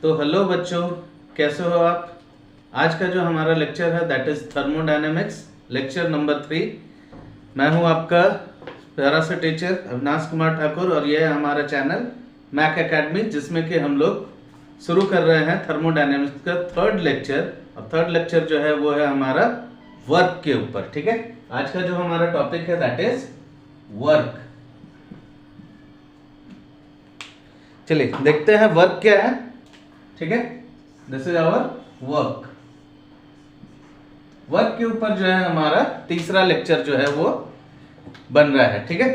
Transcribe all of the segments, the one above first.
तो हेलो बच्चों, कैसे हो आप। आज का जो हमारा लेक्चर है that is thermodynamics, lecture number 3। मैं हूं आपका प्यारा सा टीचर अविनाश कुमार ठाकुर और ये है हमारा चैनल मैक एकेडमी, जिसमें कि हम लोग शुरू कर रहे हैं थर्मोडायनेमिक्स का थर्ड लेक्चर। और थर्ड लेक्चर जो है वो है हमारा वर्क के ऊपर। ठीक है, आज का जो हमारा टॉपिक है दैट इज वर्क। चलिए देखते हैं वर्क क्या है। ठीक है, this is our work. Work के ऊपर जो है हमारा तीसरा लेक्चर जो है वो बन रहा है। ठीक है,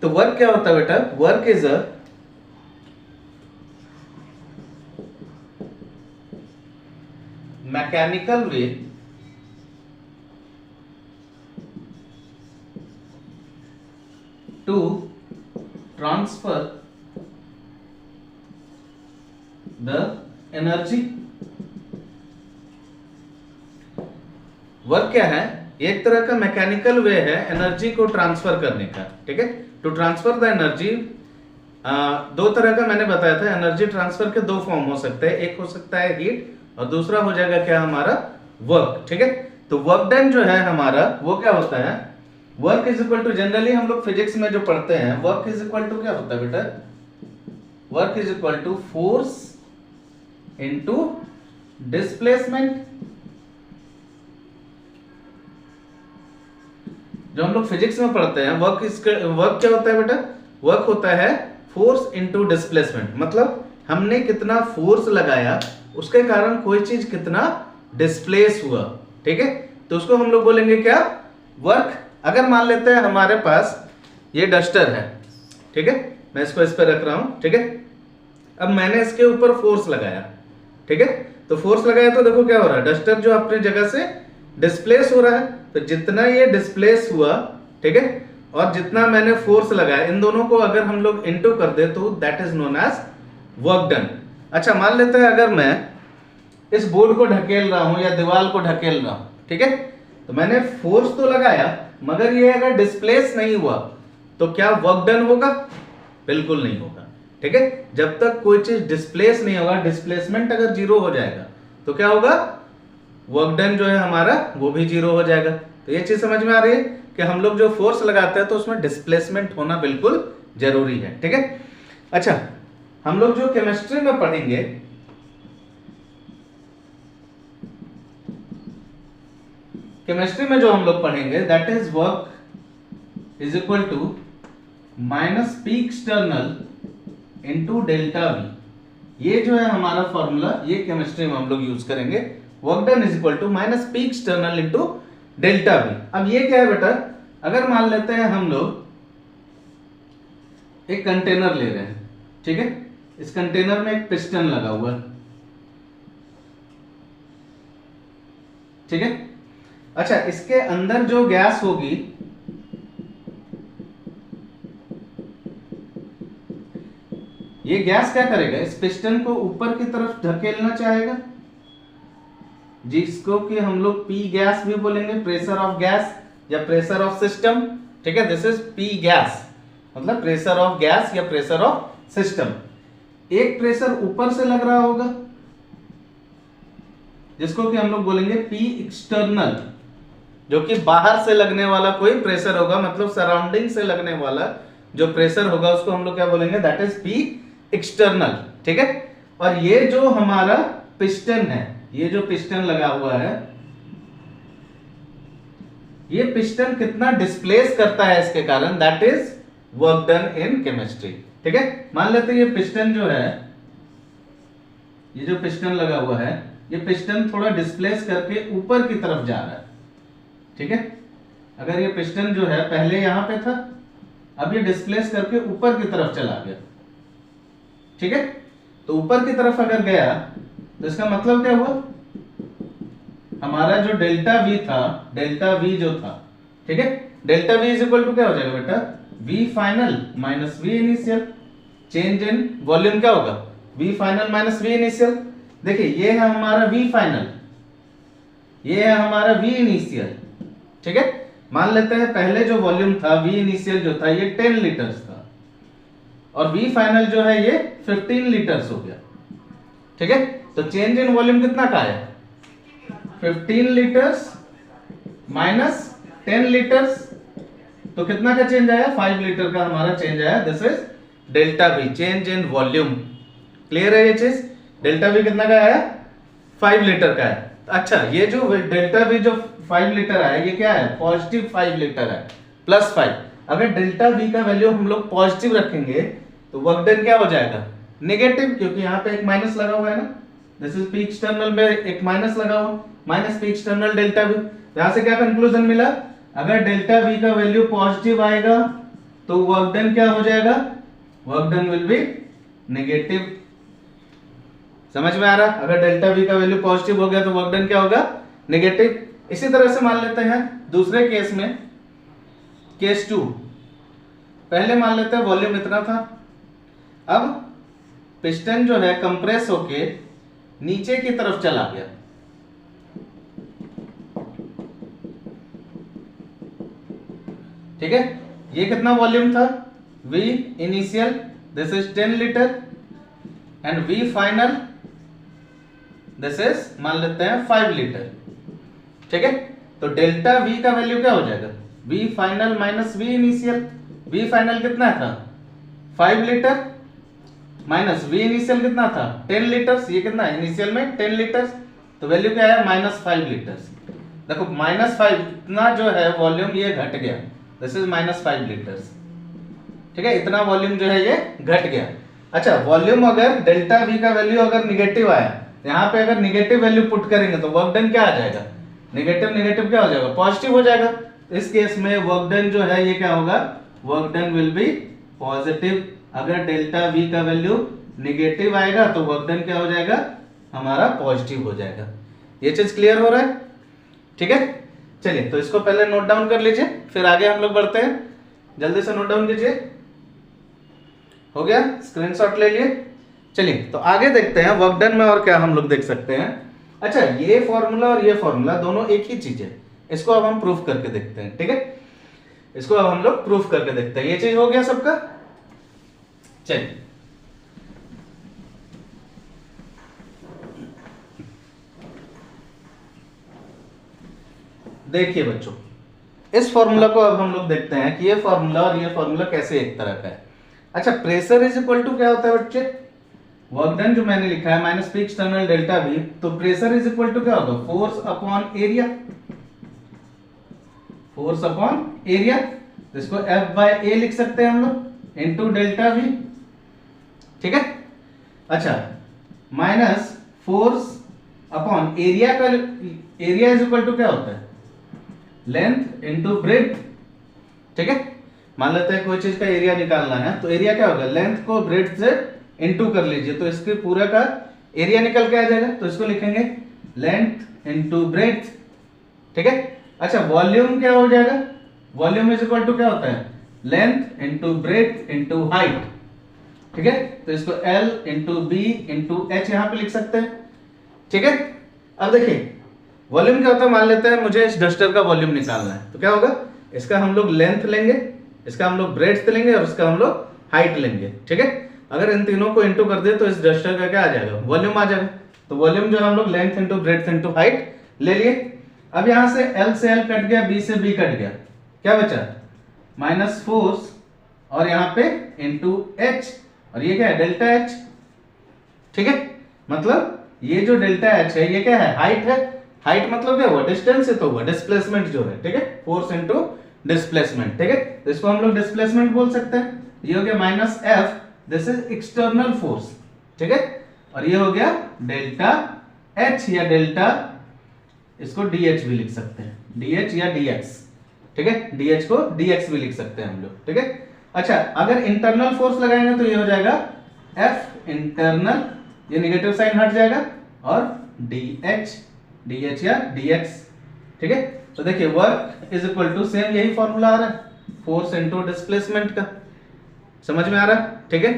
तो वर्क क्या होता है बेटा? Work is a mechanical way to transfer the energy. Work क्या है? एक तरह का मैकेनिकल वे है एनर्जी को ट्रांसफर करने का। ठीक है, टू ट्रांसफर द एनर्जी दो तरह का मैंने बताया था। एनर्जी ट्रांसफर के दो फॉर्म हो सकते हैं, एक हो सकता है हीट और दूसरा हो जाएगा क्या हमारा वर्क। ठीक है, तो वर्क डन जो है हमारा वो क्या होता है? Work is equal to, generally हम लोग फिजिक्स में जो पढ़ते हैं, वर्क इज इक्वल टू क्या होता है बेटा? Work is equal to force into displacement. जो हम लोग फिजिक्स में पढ़ते हैं वर्क क्या होता है बेटा? वर्क होता है फोर्स इनटू डिस्प्लेसमेंट। मतलब हमने कितना फोर्स लगाया उसके कारण कोई चीज कितना डिस्प्लेस हुआ। ठीक है, तो उसको हम लोग बोलेंगे क्या? वर्क। अगर मान लेते हैं हमारे पास ये डस्टर है, ठीक है, मैं इसको इस पर रख रहा हूं। ठीक है, अब मैंने इसके ऊपर फोर्स लगाया। ठीक है, तो फोर्स लगाया तो देखो क्या हो रहा है, डस्टर जो अपनी जगह से डिस्प्लेस हो रहा है। तो जितना ये डिस्प्लेस हुआ, ठीक है, और जितना मैंने फोर्स लगाया, इन दोनों को अगर हम लोग इनटू कर दे तो that is known as work done. अच्छा, मान लेते हैं अगर मैं इस बोर्ड को ढकेल रहा हूं या दीवार को ढकेल रहा हूं, ठीक है, तो मैंने फोर्स तो लगाया मगर ये अगर डिस्प्लेस नहीं हुआ तो क्या वर्क डन होगा? बिल्कुल नहीं होगा। ठीक है, जब तक कोई चीज डिस्प्लेस नहीं होगा, डिस्प्लेसमेंट अगर जीरो हो जाएगा तो क्या होगा? वर्क डन जो है हमारा वो भी जीरो हो जाएगा। तो ये चीज समझ में आ रही है कि हम लोग जो फोर्स लगाते हैं तो उसमें डिस्प्लेसमेंट होना बिल्कुल जरूरी है। ठीक है, अच्छा, हम लोग जो केमिस्ट्री में पढ़ेंगे, केमिस्ट्री में जो हम लोग पढ़ेंगे that is work is equal to minus P external into delta V. ये जो है हमारा फॉर्मूला, ये केमिस्ट्री में हम लोग यूज करेंगे। Work done is equal to minus P external into delta V. अब ये क्या है बेटा? अगर मान लेते हैं हम लोग एक कंटेनर ले रहे हैं, ठीक है, इस कंटेनर में एक पिस्टन लगा हुआ है। ठीक है, अच्छा, इसके अंदर जो गैस होगी ये गैस क्या करेगा? इस पिस्टन को ऊपर की तरफ धकेलना चाहेगा, जिसको कि हम लोग पी गैस भी बोलेंगे, प्रेशर ऑफ गैस या प्रेशर ऑफ सिस्टम। ठीक है, दिस इज पी गैस, मतलब प्रेशर ऑफ गैस या प्रेशर ऑफ सिस्टम। एक प्रेशर ऊपर से लग रहा होगा जिसको कि हम लोग बोलेंगे पी एक्सटर्नल, जो कि बाहर से लगने वाला कोई प्रेशर होगा, मतलब सराउंडिंग से लगने वाला जो प्रेशर होगा उसको हम लोग क्या बोलेंगे? That is P external. ठीक है, और ये जो हमारा पिस्टन है, ये जो पिस्टन लगा हुआ है, ये पिस्टन कितना डिस्प्लेस करता है इसके कारण, that is work done in chemistry. ठीक है, मान लेते हैं ये पिस्टन जो है, ये जो पिस्टन लगा हुआ है, ये पिस्टन थोड़ा डिस्प्लेस करके ऊपर की तरफ जा रहा है। ठीक है, अगर ये पिस्टन जो है पहले यहां पे था, अब ये डिस्प्लेस करके ऊपर की तरफ चला गया। ठीक है, तो ऊपर की तरफ अगर गया तो इसका मतलब क्या हुआ? हमारा जो डेल्टा वी था, डेल्टा वी जो था, ठीक है, delta V is equal to क्या हो जाएगा बेटा? V final minus V initial. Change in volume क्या होगा? V final minus V initial. देखिए, ये है हमारा वी फाइनल, ये है हमारा वी इनिशियल। ठीक है, मान लेते हैं पहले जो वॉल्यूम था, वी इनिशियल जो था ये 10 लीटर्स था, और वी फाइनल जो है ये 15 लीटर्स हो गया। ठीक है, तो चेंज इन वॉल्यूम कितना का है 15 लीटर्स माइनस 10 लीटर्स, तो कितना का चेंज आया 5 लीटर का हमारा चेंज आया। This is delta we, change in volume. Clear है ये चीज? डेल्टा वी कितना का आया 5 लीटर का है। अच्छा, ये जो डेल्टा वी जो 5 लीटर आया ये क्या है पॉजिटिव 5 लीटर है प्लस 5। अगर डेल्टा वी का वैल्यू हम लोग पॉजिटिव रखेंगे तो वर्क डन क्या हो जाएगा नेगेटिव, क्योंकि यहाँ पे एक माइनस लगा हुआ है ना। दिस इज पी एक्सटर्नल में एक माइनस लगा हुआ, minus P external delta we. यहां से क्या कंक्लूजन मिला, अगर डेल्टा वी का वैल्यू पॉजिटिव आएगा तो वर्क डन क्या हो जाएगा, work done will be negative. समझ में आ रहा? अगर डेल्टा वी का वैल्यू पॉजिटिव हो गया तो वर्क डन क्या होगा नेगेटिव। इसी तरह से मान लेते हैं दूसरे केस में, केस 2। पहले मान लेते हैं वॉल्यूम इतना था, अब पिस्टन जो है कंप्रेस होके नीचे की तरफ चला गया। ठीक है, ये कितना वॉल्यूम था V initial, this is 10 litre and V final this is मान लेते हैं 5 लीटर। ठीक है, तो डेल्टा V का वैल्यू क्या हो जाएगा V final minus V initial. V final कितना था 5 लीटर माइनस V इनिशियल कितना था 10 लीटर्स, ये कितना इनिशियल में 10 लीटर्स, तो वैल्यू क्या है -5 लीटर्स। देखो -5 इतना जो है वॉल्यूम ये घट गया, दिस इज -5 लीटर्स। ठीक है, इतना वॉल्यूम जो है ये घट गया। अच्छा, वॉल्यूम अगर डेल्टा V का वैल्यू अगर निगेटिव आया, यहाँ पे अगर निगेटिव वैल्यू पुट करेंगे तो वर्क डन क्या आ जाएगा नेगेटिव, नेगेटिव क्या हो जाएगा पॉजिटिव हो जाएगा। इस केस में वर्क डन जो है ये क्या होगा, work done will be positive. अगर डेल्टा V का वैल्यू निगेटिव आएगा तो वर्क डन क्या हो जाएगा हमारा पॉजिटिव हो जाएगा। ये चीज क्लियर हो रहा है? ठीक है, चलिए तो इसको पहले नोट डाउन कर लीजिए, फिर आगे हम लोग बढ़ते हैं। जल्दी से नोट डाउन कीजिए। हो गया, स्क्रीनशॉट ले लिए। चलिए तो आगे देखते हैं वर्क डन में और क्या हम लोग देख सकते हैं। अच्छा, ये फॉर्मूला और ये फॉर्मूला दोनों एक ही चीज है, इसको अब हम प्रूफ करके देखते हैं। ठीक है, इसको अब हम लोग प्रूफ करके देखते हैं। ये चीज हो गया सबका। चलिए देखिए बच्चों, इस फॉर्मूला को अब हम लोग देखते हैं कि ये फॉर्मूला और ये फॉर्मूला कैसे एक तरह का है। अच्छा, प्रेशर इज इक्वल टू क्या होता है बच्चे, वर्क डन जो मैंने लिखा है minus P external delta V, तो प्रेशर इज इक्वल टू क्या होगा force upon area, force upon area. इसको F बाय A लिख सकते हैं हम लोग इनटू डेल्टा V। ठीक है, अच्छा माइनस फोर्स अपॉन एरिया का, एरिया इज इक्वल टू क्या होता है लेंथ इनटू ब्रेड्थ। ठीक है, मान लेते हैं कोई चीज का एरिया निकालना है तो एरिया क्या होगा लेंथ को ब्रेड्थ से इनटू कर लीजिए तो इसके पूरा का एरिया निकल के आ जाएगा, तो इसको लिखेंगे लेंथ इनटू ब्रेड्थ। ठीक है, अच्छा वॉल्यूम क्या हो जाएगा, वॉल्यूम इज इक्वल टू क्या होता है length into breadth into height. ठीक है, तो इसको L into B into H यहां पे लिख सकते हैं। ठीक है, अब देखिए वॉल्यूम क्या होता है, मान लेते हैं मुझे इस डस्टर का वॉल्यूम निकालना है, तो क्या होगा इसका हम लोग लेंथ लेंगे, इसका हम लोग ब्रेड्थ लेंगे और इसका हम लोग हाइट लेंगे। ठीक है, अगर इन तीनों को इंटू कर दे तो इस डस्टर का क्या आ जाएगा वॉल्यूम आ जाएगा। तो वॉल्यूम जो हम लोग length into breadth into height ले लिए। अब यहां से L से L कट गया, B से B कट गया, क्या बचा माइनस फोर्स और यहाँ पे इंटू H, और ये क्या है डेल्टा H। ठीक है, मतलब ये जो डेल्टा H है ये क्या है हाइट है, हाइट मतलब क्या हुआ डिस्टेंस, है तो हुआ डिस्प्लेसमेंट जो है। ठीक है, फोर्स इनटू डिस्प्लेसमेंट। ठीक है, तो इसको हम लोग डिस्प्लेसमेंट बोल सकते हैं। ये हो गया minus F, this is external force. ठीक है, और ये हो गया डेल्टा H या डेल्टा, इसको DH भी लिख सकते हैं, DH या DX। ठीक है, DH को DX भी लिख सकते हैं हम लोग। ठीक है, अच्छा अगर इंटरनल फोर्स लगाएंगे तो ये हो जाएगा F इंटरनल, ये नेगेटिव साइन हट जाएगा, और DH या DX। ठीक है, तो देखिए work is equal to same यही फॉर्मूला आ रहा है फोर्स इनटू डिस्प्लेसमेंट का। समझ में आ रहा है? ठीक है,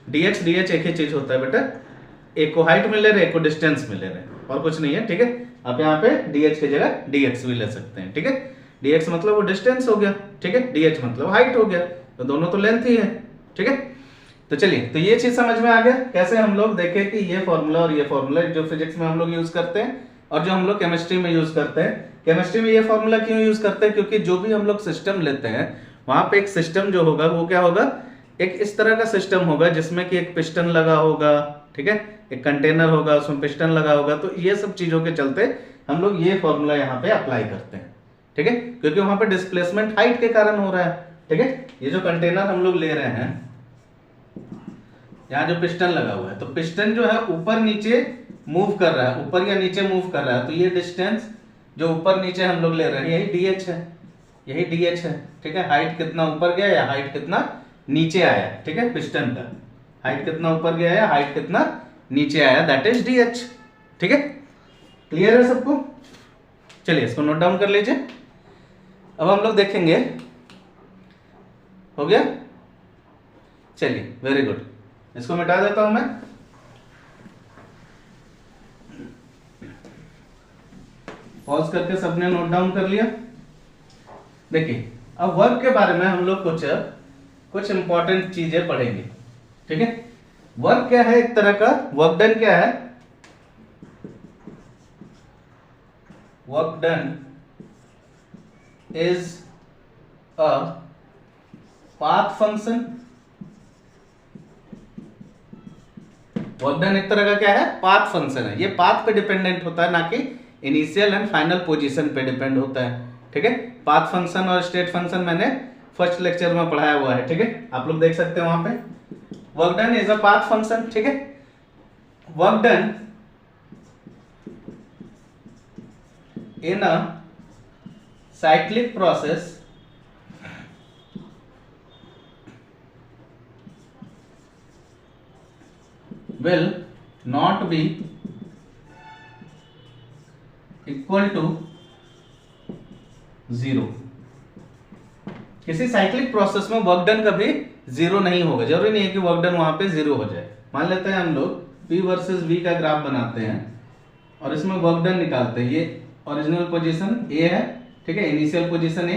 DH एक ही चीज होता है बेटा, एक को हाइट मिल रहा है एक को डिस्टेंस मिल रहा है, और कुछ नहीं है। ठीक है, आप यहाँ पे DH की जगह DX भी ले सकते हैं। ठीक है, DX मतलब वो डिस्टेंस हो गया, ठीक है, DH मतलब हाइट हो गया, तो दोनों तो लेंथ ही है। ठीक है, तो चलिए, तो ये चीज समझ में आ गया कैसे हम लोग देखें कि ये फॉर्मूला और ये फॉर्मूला जो फिजिक्स में हम लोग यूज करते हैं और जो हम लोग केमिस्ट्री में यूज करते हैं। केमिस्ट्री में ये फॉर्मूला क्यों यूज करते हैं? क्योंकि जो भी हम लोग सिस्टम लेते हैं वहां पे एक सिस्टम जो होगा वो क्या होगा, एक इस तरह का सिस्टम होगा जिसमें कि एक पिस्टन लगा होगा, ठीक है, एक कंटेनर होगा उसमें पिस्टन लगा होगा। तो ये सब चीजों के चलते हम लोग ये फॉर्मूला यहाँ पे अप्लाई करते हैं, ठीक है, क्योंकि वहां पे डिस्प्लेसमेंट हाइट के कारण हो रहा है, ठीक है। ये जो कंटेनर हम लोग ले रहे हैं, यहाँ जो पिस्टन लगा हुआ है, तो पिस्टन जो है ऊपर नीचे मूव कर रहा है, ऊपर या नीचे मूव कर रहा है, तो ये डिस्टेंस जो ऊपर नीचे हम लोग ले रहे हैं यही DH है, यही DH है, ठीक है। हाइट कितना ऊपर गया या हाइट कितना नीचे आया, ठीक है, पिस्टन का हाइट कितना ऊपर गया या हाइट कितना नीचे आया, दैट इज DH, ठीक है। क्लियर है सबको? चलिए इसको नोट डाउन कर लीजिए। अब हम लोग देखेंगे, हो गया, चलिए वेरी गुड, इसको मिटा देता हूं मैं। पॉज करके सबने नोट डाउन कर लिया। देखिए अब वर्क के बारे में हम लोग कुछ इंपॉर्टेंट चीजें पढ़ेंगे, ठीक है। वर्क क्या है, एक तरह का वर्क डन क्या है, work done is a path function. Work done एक तरह का क्या है, पाथ फंक्शन है। ये पाथ पे डिपेंडेंट होता है, ना कि इनिशियल एंड फाइनल पोजीशन पे डिपेंड होता है, ठीक है। पाथ फंक्शन और स्टेट फंक्शन मैंने फर्स्ट लेक्चर में पढ़ाया हुआ है, ठीक है, आप लोग देख सकते हैं वहां पे। Work done is a path function, ठीक है। Work done in a cyclic process will not be equal to 0। किसी साइक्लिक प्रोसेस में वर्क डन कभी 0 नहीं होगा। जरूरी नहीं है कि वर्क डन वहां पे 0 हो जाए। मान लेते हैं हम लोग P वर्सेस V का ग्राफ बनाते हैं और इसमें वर्क डन निकालते हैं। ये ओरिजिनल पोजीशन A है, ठीक है, इनिशियल पोजीशन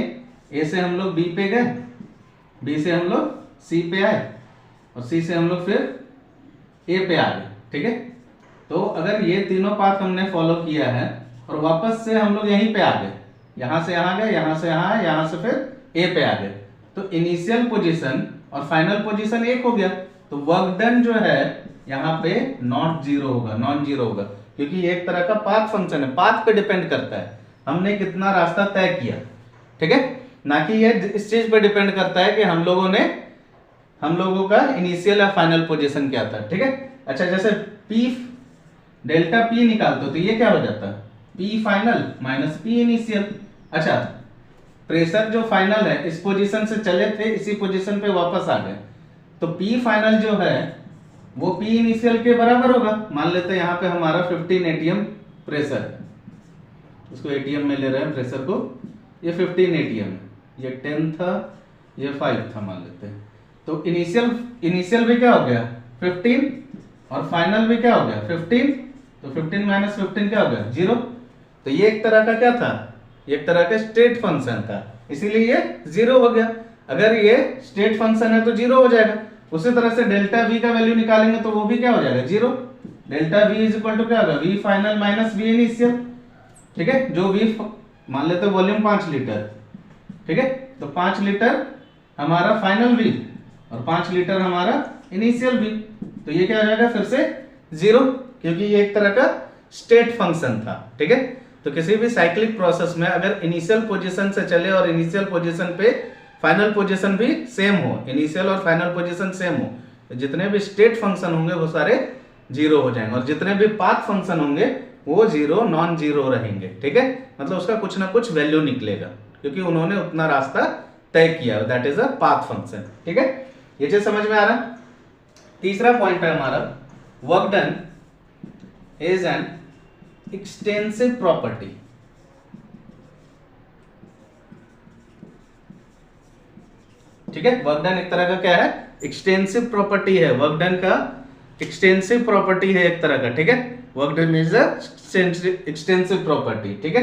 A से हम लोग B पे गए, B से हम लोग C पे आए और C से हम लोग फिर A पे आ गए, ठीक है। तो अगर ये तीनों पाथ हमने फॉलो किया है और वापस से हम लोग यहीं पे आ गए, यहां से यहां गए, यहां से यहां, यहां से फिर A पे आ गए, तो इनिशियल पोजीशन और फाइनल पोजीशन एक हो गया। तो वर्क डन जो है यहाँ पे नॉट जीरो होगा, नॉन जीरो होगा, क्योंकि ये एक तरह का पाथ फंक्शन है, पाथ पे डिपेंड करता है हमने कितना रास्ता तय किया, ठीक है, ना कि ये इस चीज पे डिपेंड करता है कि हम लोगों का इनिशियल या फाइनल पोजीशन क्या था, ठीक है। अच्छा, जैसे P डेल्टा P निकालते हो तो ये क्या हो जाता है, P final minus P initial. अच्छा, प्रेशर जो फाइनल है इस पोजीशन से चले थे, इसी पोजीशन पे वापस आ गए, तो P फाइनल जो है वो P इनिशियल के बराबर होगा। मान लेते हैं यहाँ पे हमारा 15 ATM प्रेशर है, इसको ATM में ले रहे हैं प्रेशर को, ये 15 ATM है, ये 10 था, ये 5 था मान लेते हैं। तो इनिशियल भी क्या हो गया 15 और फाइनल भी क्या हो गया 15, तो 15 माइनस 15 क्या हो गया 0। तो ये एक तरह का क्या था, ये एक तरह का स्टेट फंक्शन था, इसीलिए ये 0 हो गया। अगर ये स्टेट फंक्शन है तो 0 हो जाएगा। उसी तरह से डेल्टा V का वैल्यू निकालेंगे तो वो भी क्या हो जाएगा 0। Delta V is equal to क्या होगा V final minus V initial, ठीक है। जो V मान लेते हैं वॉल्यूम 5 लीटर, ठीक है, तो 5 लीटर हमारा फाइनल V और 5 लीटर हमारा इनिशियल V, तो ये क्या हो जाएगा फिर से 0, क्योंकि ये एक तरह का स्टेट फंक्शन था, ठीक है। तो किसी भी साइक्लिक प्रोसेस में अगर इनिशियल पोजीशन से चले और इनिशियल पोजीशन पे फाइनल पोजीशन भी सेम हो, इनिशियल और फाइनल पोजीशन सेम हो, तो जितने भी स्टेट फंक्शन होंगे वो सारे 0 हो जाएंगे और जितने भी पाथ फंक्शन होंगे वो 0 नॉन 0 रहेंगे, ठीक है। मतलब उसका कुछ ना कुछ वैल्यू निकलेगा क्योंकि उन्होंने उतना रास्ता तय किया, that is a path function, ठीक है। ये चीज समझ में आ रहा है। तीसरा पॉइंट है हमारा, work done is an extensive property. ठीक है, वर्क डन एक तरह का क्या है, एक्सटेंसिव प्रॉपर्टी है, वर्क डन का एक्सटेंसिव प्रॉपर्टी है एक तरह का, ठीक है। Work done is extensive property, ठीक है।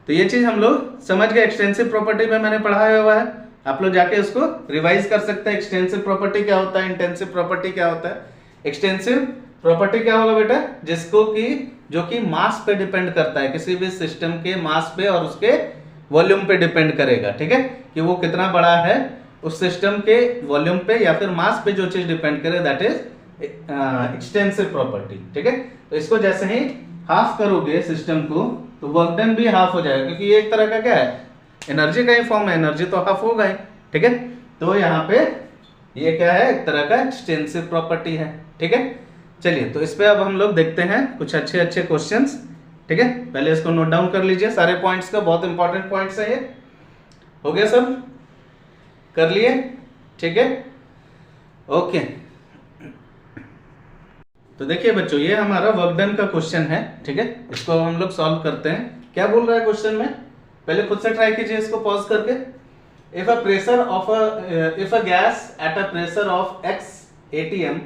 तो ये चीज हम लोग समझ गए, एक्सटेंसिव प्रॉपर्टी में मैंने पढ़ाया हुआ है। आप लोग जाके उसको रिवाइज कर सकते हैं। एक्सटेंसिव प्रॉपर्टी क्या होता है, इंटेंसिव प्रॉपर्टी क्या होता है। एक्सटेंसिव प्रॉपर्टी क्या होगा बेटा, जिसको कि जो कि मास पे डिपेंड करता है, किसी भी सिस्टम के मास पे और उसके वॉल्यूम पे डिपेंड करेगा, ठीक है, कि वो कितना बड़ा है, उस सिस्टम के वॉल्यूम पे या फिर मास पे जो चीज डिपेंड करे, दैट इज एक्सटेंसिव प्रॉपर्टी, ठीक है। तो इसको जैसे ही हाफ करोगे सिस्टम को, तो वर्क डन भी हाफ हो जाएगा, क्योंकि ये एक तरह का क्या है, एनर्जी का ही फॉर्म है, एनर्जी तो हाफ होगा ही, ठीक है। तो यहाँ पे ये क्या है, एक तरह का एक्सटेंसिव प्रॉपर्टी है, ठीक है। चलिए, तो इस पे अब हम लोग देखते हैं कुछ अच्छे अच्छे क्वेश्चंस, ठीक है। पहले इसको नोट डाउन कर लीजिए सारे पॉइंट्स का, बहुत इंपॉर्टेंट पॉइंट्स है ये। हो गया, सब कर लिए, ठीक है, ओके। तो देखिए बच्चों, ये हमारा वर्क डन का क्वेश्चन है, ठीक है। इसको हम लोग सॉल्व करते हैं। क्या बोल रहा है क्वेश्चन में, पहले खुद से ट्राई कीजिए इसको पॉज करके। If a gas at a pressure of x atm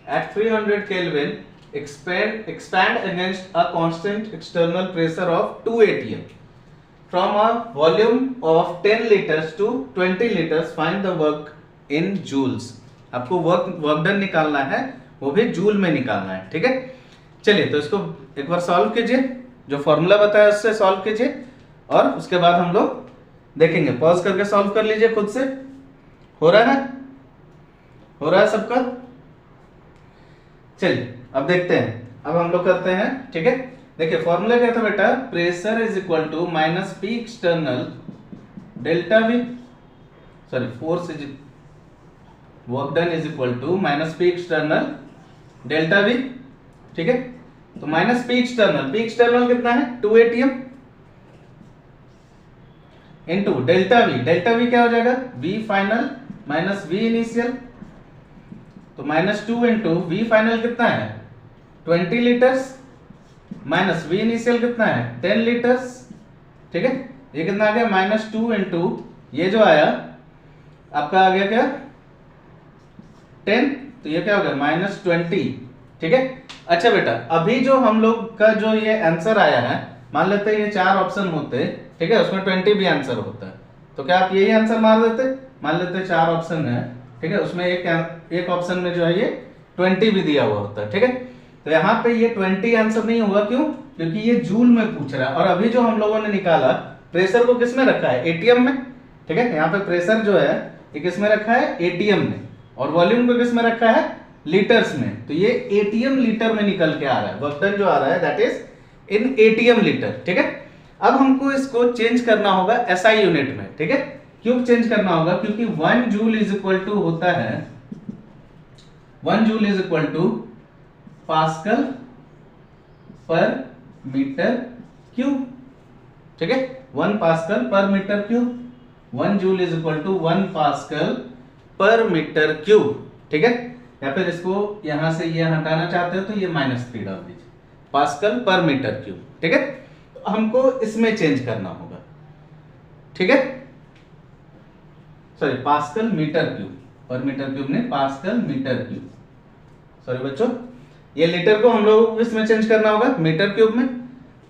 at 300 Kelvin expand against a constant external pressure of 2 atm from a volume of 10 liters to 20 liters, find the work in joules। आपको work done निकालना है, वो भी joule में निकालना है, ठीक है। चलिए, तो इसको एक बार सॉल्व कीजिए, जो फॉर्मूला बताया उससे सॉल्व कीजिए, और उसके बाद हम लोग देखेंगे। पॉज करके सॉल्व कर लीजिए खुद से। हो रहा है, हो रहा है सबका। चलिए अब देखते हैं, अब हम लोग करते हैं, ठीक है। देखिए फॉर्मूला क्या था बेटा, pressure is equal to minus P external delta V, sorry force is work done is equal to minus P external delta V, ठीक है। तो माइनस पी एक्सटर्नल कितना है, 2 atm इनटू डेल्टा वी क्या हो जाएगा, V final minus V initial, तो minus 2 into V final कितना है 20 लीटर्स, माइनस वी इनिशियल कितना है 10 लीटर्स, ठीक है। ये कितना आ गया, माइनस 2 इंटू ये जो आया आपका आ गया क्या 10, तो ये क्या हो गया माइनस 20, ठीक है। अच्छा बेटा, अभी जो हम लोग का जो ये आंसर आया है, मान लेते हैं ये 4 ऑप्शन होते, ठीक है, उसमें 20 भी आंसर होता है, तो क्या आप यही आंसर मार देते। मान लेते हैं 4 ऑप्शन है, ठीक है, उसमें एक ऑप्शन में जो है ये 20 भी दिया हुआ होता है, ठीक है। तो यहाँ पे ये 20 आंसर नहीं होगा, क्यों, क्योंकि ये जूल में पूछ रहा है, और अभी जो हम लोगों ने निकाला प्रेशर को किस में रखा है, एटीएम में, ठीक है। यहाँ पे प्रेशर जो है ये किस में रखा है, एटीएम में, और वॉल्यूम को किस में रखा है, लीटर्स में। तो ये एटीएम लीटर में निकल के आ रहा है, वर्क डन जो आ रहा है that is in ATM litre, ठीक है। अब हमको इसको चेंज करना होगा एसआई यूनिट में, ठीक है। क्यों चेंज करना होगा, क्योंकि 1 जूल इज इक्वल टू होता है 1 joule is equal to pascal per metre cube, ठीक है। 1 pascal per metre cube, 1 joule is equal to 1 pascal per metre cube, ठीक है। या फिर इसको यहां से ये हटाना चाहते हो तो ये -3 डाल दीजिए, पास्कल पर मीटर क्यूब, ठीक है। तो हमको इसमें चेंज करना होगा, ठीक है, सॉरी पास्कल मीटर क्यूब, पर मीटर क्यूब नहीं, पास्कल मीटर क्यूब, सॉरी बच्चों, ये लीटर को हम लोग इसमें चेंज करना होगा मीटर क्यूब में,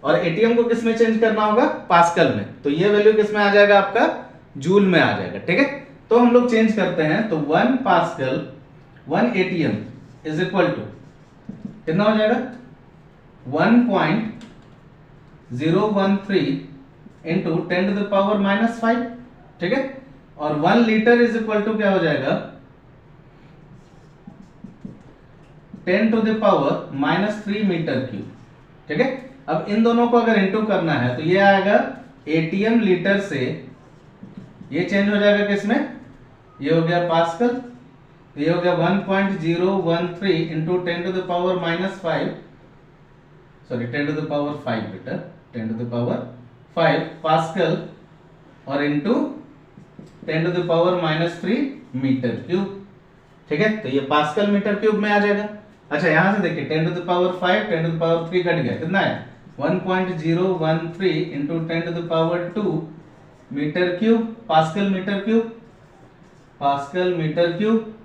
और एटीएम को किस में चेंज करना होगा, पास्कल में। तो ये वैल्यू किस में आ जाएगा, आपका जूल में आ जाएगा, ठीक है। तो हम लोग चेंज करते हैं, तो 1 pascal 1 ATM is equal to कितना हो जाएगा 1.013 इंटू 10 टू द पावर -5, ठीक है। और 1 लीटर इज इक्वल टू क्या हो जाएगा 10 to the power -3 metre cube, ठीक है। अब इन दोनों को अगर इंटू करना है तो ये आएगा एटीएम लीटर से ये चेंज हो जाएगा किसमें, ये हो गया पास्कल, ये हो गया 1.013 into 10 to the power -5, sorry 10 to the power 5 बेटा, 10 टू द पावर 5 पास्कल, और into 10 to the power -3 metre cube, ठीक है। तो ये पास्कल मीटर क्यूब में आ जाएगा। अच्छा यहां से देखिए 10 to the power 5 10 to the power 3 cut गया, कितना है 1.013 into 10 to the power 2 metre cube, pascal metre cube, pascal metre cube.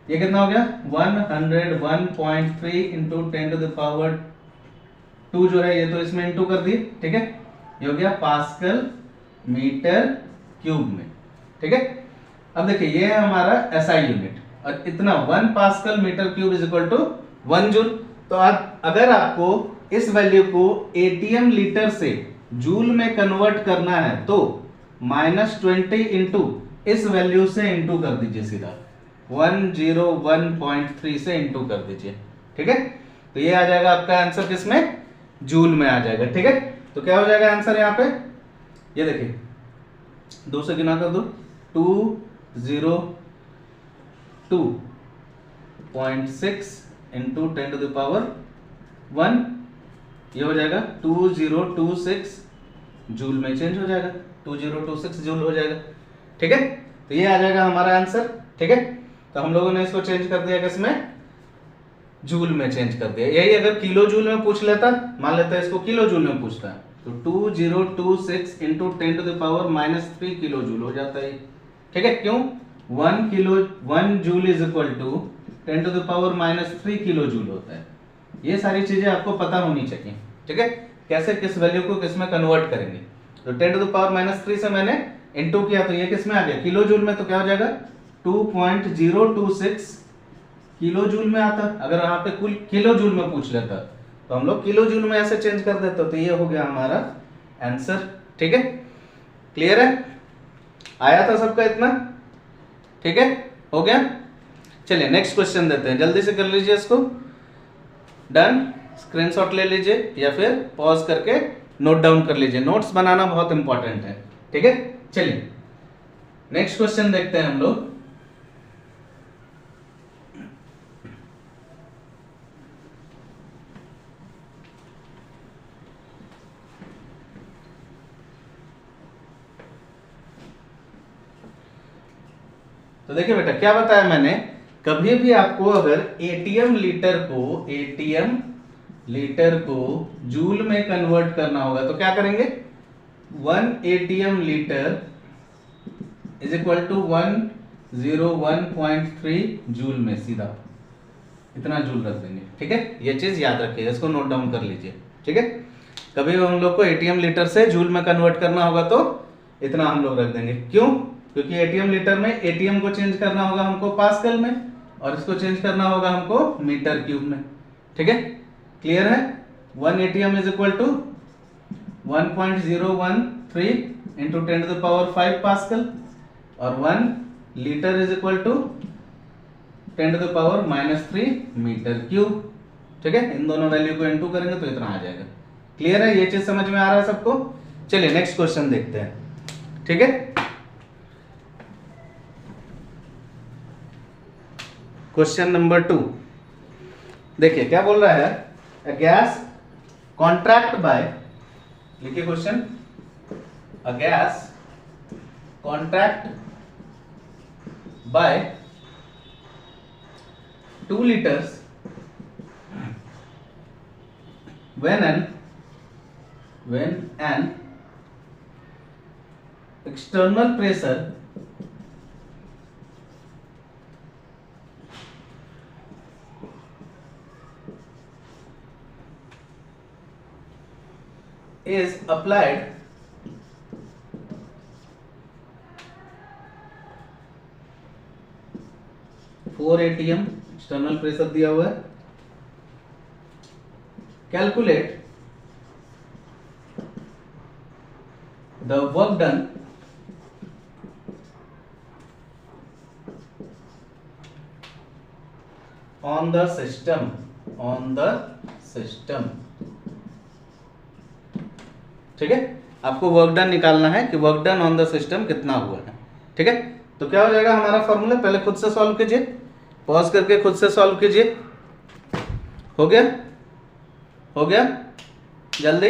ये कितना हो गया 101.3 इंटू 10 टू द पावर 2 जो है ये तो इसमें इंटू कर दिए, ठीक है। ये हो गया पास्कल मीटर क्यूब में, ठीक है। अब देखिए ये है हमारा एसआई यूनिट और इतना 1 pascal metre cube is equal to 1 joule. तो अगर आपको इस वैल्यू को एटीएम लीटर से जूल में कन्वर्ट करना है तो -20 इंटू इस वैल्यू से इंटू कर दीजिए, सीधा 101.3 से इंटू कर दीजिए, ठीक है। तो ये आ जाएगा आपका आंसर किसमें, जूल में आ जाएगा, ठीक है। तो क्या हो जाएगा आंसर यहाँ पे, ये देखिए 2 से गुना कर दो, 202.6 इंटू 10⁻1, ये हो जाएगा 2026 जूल में चेंज हो जाएगा, 2026 जूल हो जाएगा, ठीक है। तो ये आ जाएगा हमारा आंसर, ठीक है। तो हम लोगों ने इसको चेंज कर दिया किसमें, जूल में चेंज कर दिया। यही अगर किलो जूल में पूछ लेता, मान लेता है इसको किलो जूल में पूछता है, तो 2026 इंटू 10⁻³ किलो जूल हो जाता है, ठीक है। क्यों, 1 joule is equal to 10⁻³ kilo joule होता है। ये सारी चीजें आपको पता होनी चाहिए, ठीक है, कैसे किस वैल्यू को किस में कन्वर्ट करेंगे। तो 10⁻³ से मैंने इंटू किया तो ये किस में आ गया, किलो जूल में, तो क्या हो जाएगा 2.026 किलो जूल में आता। अगर यहाँ पे कुल किलो जूल में पूछ लेता तो हम लोग किलो जूल में ऐसे चेंज कर देते, तो ये हो गया हमारा आंसर, ठीक है। क्लियर है, आया था सबका इतना, ठीक है, हो गया। चलिए नेक्स्ट क्वेश्चन देते हैं, जल्दी से कर लीजिए इसको, डन, स्क्रीनशॉट ले लीजिए या फिर पॉज करके नोट डाउन कर लीजिए, नोट्स बनाना बहुत इंपॉर्टेंट है, ठीक है। चलिए नेक्स्ट क्वेश्चन देखते हैं हम लोग। तो देखिए बेटा क्या बताया मैंने, कभी भी आपको अगर एटीएम लीटर को जूल में कन्वर्ट करना होगा तो क्या करेंगे, 1 ATM litre is equal to 101.3 joule में, सीधा इतना जूल रख देंगे, ठीक है। ये चीज याद रखिए, इसको नोट डाउन कर लीजिए, ठीक है। कभी हम लोग को एटीएम लीटर से जूल में कन्वर्ट करना होगा तो इतना हम लोग रख देंगे, क्यों, क्योंकि एटीएम लीटर में एटीएम को चेंज करना होगा हमको पास्कल में और इसको चेंज करना होगा हमको मीटर क्यूब में, ठीक है। क्लियर है, 1 ATM is equal to 1.013 into 10⁵ pascal और 1 litre is equal to 10⁻³ metre cube, ठीक है। इन दोनों वैल्यू को इनटू करेंगे तो इतना आ जाएगा। क्लियर है, ये चीज समझ में आ रहा है सबको। चलिए नेक्स्ट क्वेश्चन देखते हैं, ठीक है। क्वेश्चन नंबर 2 देखिए क्या बोल रहा है, अ गैस कॉन्ट्रैक्ट बाय, लिखिए question, a gas contract by 2 liters when an external pressure is applied four ATM external pressure दिया हुआ है, calculate the work done on the system, ठीक है। आपको वर्क डन निकालना है कि work done on the system कितना हुआ है, ठीक है। तो क्या हो जाएगा हमारा फॉर्मूला, पहले खुद से सॉल्व कीजिए, पॉज करके खुद से सॉल्व कीजिए, हो गया जल्दी।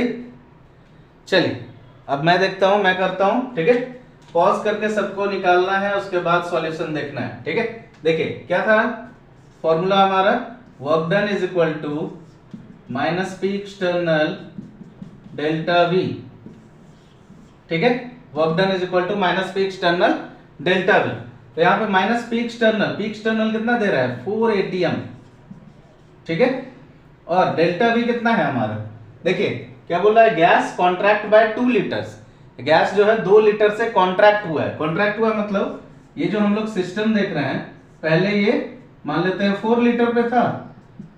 चलिए अब मैं देखता हूं, मैं करता हूं, ठीक है। पॉज करके सबको निकालना है, उसके बाद सॉल्यूशन देखना है, ठीक है। देखिए क्या था फॉर्मूला हमारा, work done is equal to -P external delta V, ठीक है। Work done is equal to -P external delta V। तो यहाँ पे -P एक्सटर्नल कितना दे रहा है, 4 ATM, ठीक है। और डेल्टा V कितना है हमारा, देखिए क्या बोल रहा है, gas contract by 2 litres, gas जो है 2 लीटर से कॉन्ट्रैक्ट हुआ है। कॉन्ट्रैक्ट हुआ मतलब ये जो हम लोग सिस्टम देख रहे हैं, पहले ये मान लेते हैं 4 लीटर पे था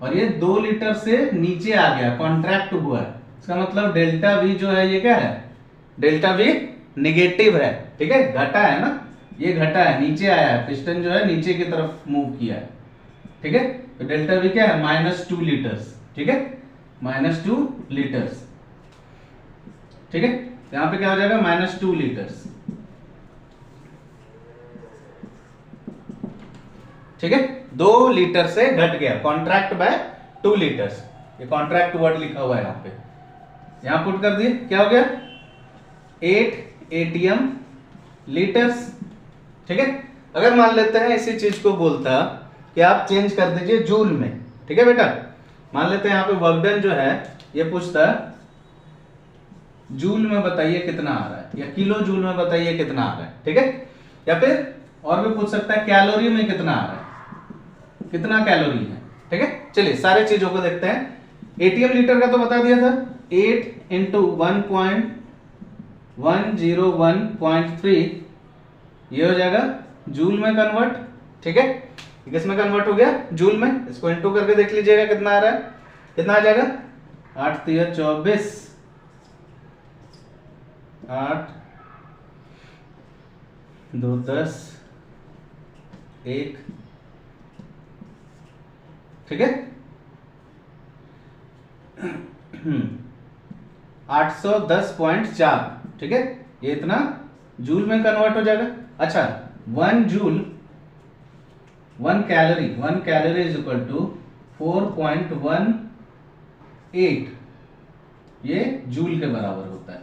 और ये 2 लीटर से नीचे आ गया, कॉन्ट्रैक्ट हुआ है। इसका मतलब डेल्टा वी जो है ये क्या है, डेल्टा वी निगेटिव है, ठीक है, घटा है ना, ये घटा है, नीचे आया है, पिस्टन जो है नीचे की तरफ मूव किया है, ठीक है। तो डेल्टा वी क्या है, -2 लीटर्स, ठीक है, -2 लीटर्स, ठीक है। यहां पे क्या हो जाएगा, -2 लीटर्स, ठीक है। 2 लीटर से घट गया, कॉन्ट्रैक्ट बाय 2 लीटर्स, ये कॉन्ट्रैक्ट वर्ड लिखा हुआ है यहां पे, यहां पुट कर दिए, क्या हो गया 8 ATM लीटर्स, ठीक है। अगर मान लेते हैं इसी चीज को बोलता कि आप चेंज कर दीजिए जूल में, ठीक है बेटा। मान लेते हैं यहाँ पे वर्क डन जो है ये पूछता जूल में बताइए कितना आ रहा है, या किलो जूल में बताइए कितना आ रहा है, ठीक है। या फिर और भी पूछ सकता है कैलोरी में कितना आ रहा है, कितना कैलोरी है, ठीक है। चलिए सारे चीजों को देखते हैं। ATM लीटर का तो बता दिया था, 8 इंटू 1.101.3 ये हो जाएगा जूल में कन्वर्ट, ठीक है। किस में कन्वर्ट हो गया, जूल में। इसको इंटू करके देख लीजिएगा कितना आ रहा है, कितना आ जाएगा 8 3 24, 8 2 10 1, ठीक है। 810.4, ठीक है, ये इतना जूल में कन्वर्ट हो जाएगा। अच्छा 1 joule 1 calorie is equal to 4.18, ये जूल के बराबर होता है,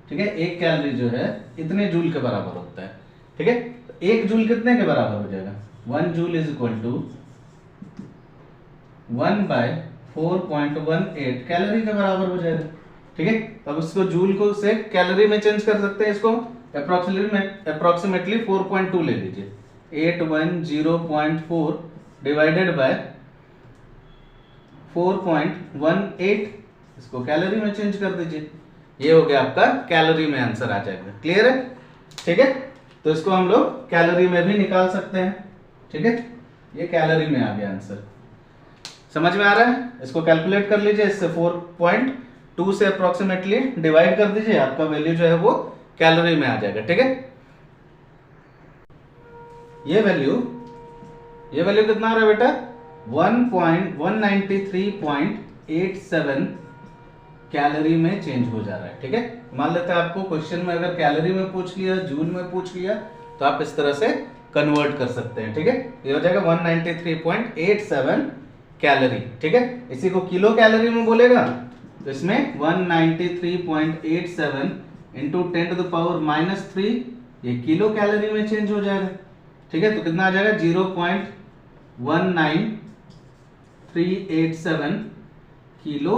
ठीक है। 1 कैलोरी जो है इतने जूल के बराबर होता है, ठीक है। तो 1 जूल कितने के बराबर हो जाएगा, 1 joule is equal to 1/4.18 calorie के बराबर हो जाएगा, ठीक है। अब इसको जूल को से कैलोरी में चेंज कर सकते हैं, इसको अप्रोक्सीमेटली 4.2 ले लीजिए, 810.4 डिवाइडेड बाय 4.18, इसको कैलोरी में चेंज कर दीजिए, ये हो गया आपका कैलोरी में आंसर आ जाएगा। क्लियर है, ठीक है। तो इसको हम लोग कैलोरी में भी निकाल सकते हैं, ठीक है। ये कैलोरी में आ गया आंसर, समझ में आ रहा है। इसको कैलकुलेट कर लीजिए, इससे 4.2 से अप्रोक्सीमेटली डिवाइड कर दीजिए, आपका वैल्यू जो है वो कैलोरी में आ जाएगा, ठीक है। ये वैल्यू कितना आ रहा है बेटा, 193.87 कैलोरी में चेंज हो जा रहा है, ठीक है। मान लेते हैं आपको क्वेश्चन में अगर कैलोरी में पूछ लिया, जूल में पूछ लिया, तो आप इस तरह से कन्वर्ट कर सकते हैं, ठीक है। ये हो जाएगा 193.87 कैलोरी, ठीक है। इसी को किलो कैलोरी में बोलेगा तो इसमें 193.87 इंटू 10⁻³ ये किलो कैलोरी में चेंज हो जाएगा, ठीक है। तो कितना आ जाएगा 0.19387 किलो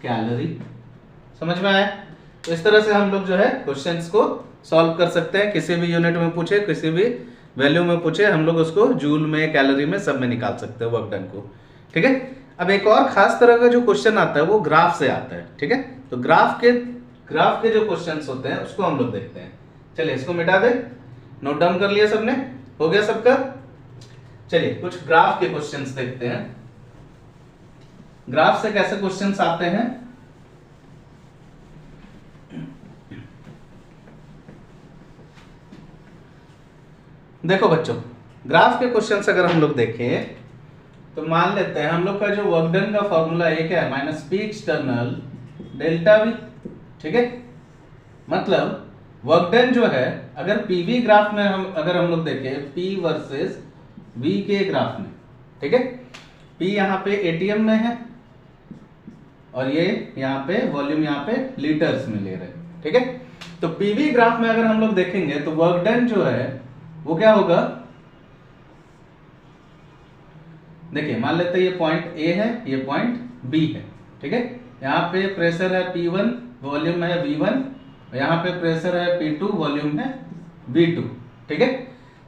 कैलोरी, समझ में आया। तो इस तरह से हम लोग जो है क्वेश्चंस को सॉल्व कर सकते हैं, किसी भी यूनिट में पूछे, किसी भी वैल्यू में पूछे, हम लोग उसको जूल में, कैलोरी में, सब में निकाल सकते हैं वर्क डन को, ठीक है। अब एक और खास तरह का जो क्वेश्चन आता है वो ग्राफ से आता है, ठीक है। तो ग्राफ के जो क्वेश्चंस होते हैं उसको हम लोग देखते हैं। चलिए इसको मिटा दे, नोट डाउन कर लिया सबने, हो गया सबका। चलिए कुछ ग्राफ के क्वेश्चंस देखते हैं, ग्राफ से कैसे क्वेश्चंस आते हैं। देखो बच्चों, ग्राफ के क्वेश्चंस अगर हम लोग देखें तो मान लेते हैं हम लोग का जो वर्क डन का फॉर्मूला है क्या है, -P एक्सटर्नल डेल्टा वी, ठीक है। मतलब वर्क डन जो है अगर पीवी ग्राफ में अगर हम लोग देखें P वर्सेस V के ग्राफ में, ठीक है। P यहाँ पे ATM में है और ये यहाँ पे वॉल्यूम यहाँ पे लीटर्स में ले रहे हैं, ठीक है। तो पीवी ग्राफ में अगर हम लोग देखेंगे तो वर्क डन जो है वो क्या होगा, देखिए मान लेते हैं ये पॉइंट A है, ये पॉइंट B है, ठीक है। यहाँ पे प्रेशर है P1, वॉल्यूम है V1, यहाँ पे प्रेशर है P2, वॉल्यूम है V2, ठीक है।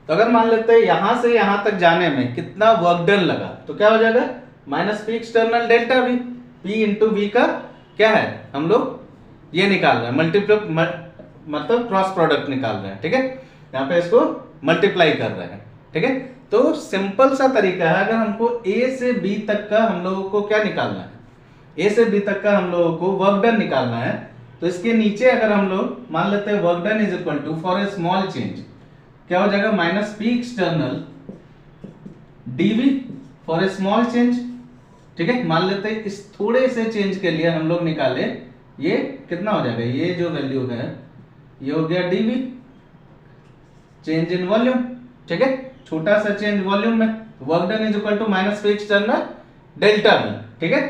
तो अगर मान लेते हैं यहां से यहां तक जाने में कितना वर्क डन लगा तो क्या हो जाएगा -P external delta V, P into V का क्या है हम लोग ये निकाल रहे हैं, मतलब क्रॉस प्रोडक्ट निकाल रहे हैं, ठीक है। यहाँ पे इसको मल्टीप्लाई कर रहे हैं, ठीक है। तो सिंपल सा तरीका है, अगर हमको ए से बी तक का हम लोगों को क्या निकालना है, ए से बी तक का हम लोगों को वर्क डन निकालना है, तो इसके नीचे अगर हम लोग मान लेते हैं work done is equal to for a small change क्या हो जाएगा, minus P external DV for a small change, ठीक है। मान लेते हैं इस थोड़े से चेंज के लिए हम लोग निकाले, ये कितना हो जाएगा, ये जो वैल्यू है ये हो गया डीवी, चेंज इन वॉल्यूम, ठीक है, छोटा सा चेंज वॉल्यूम में, work done is equal to minus P external delta V, ठीक है,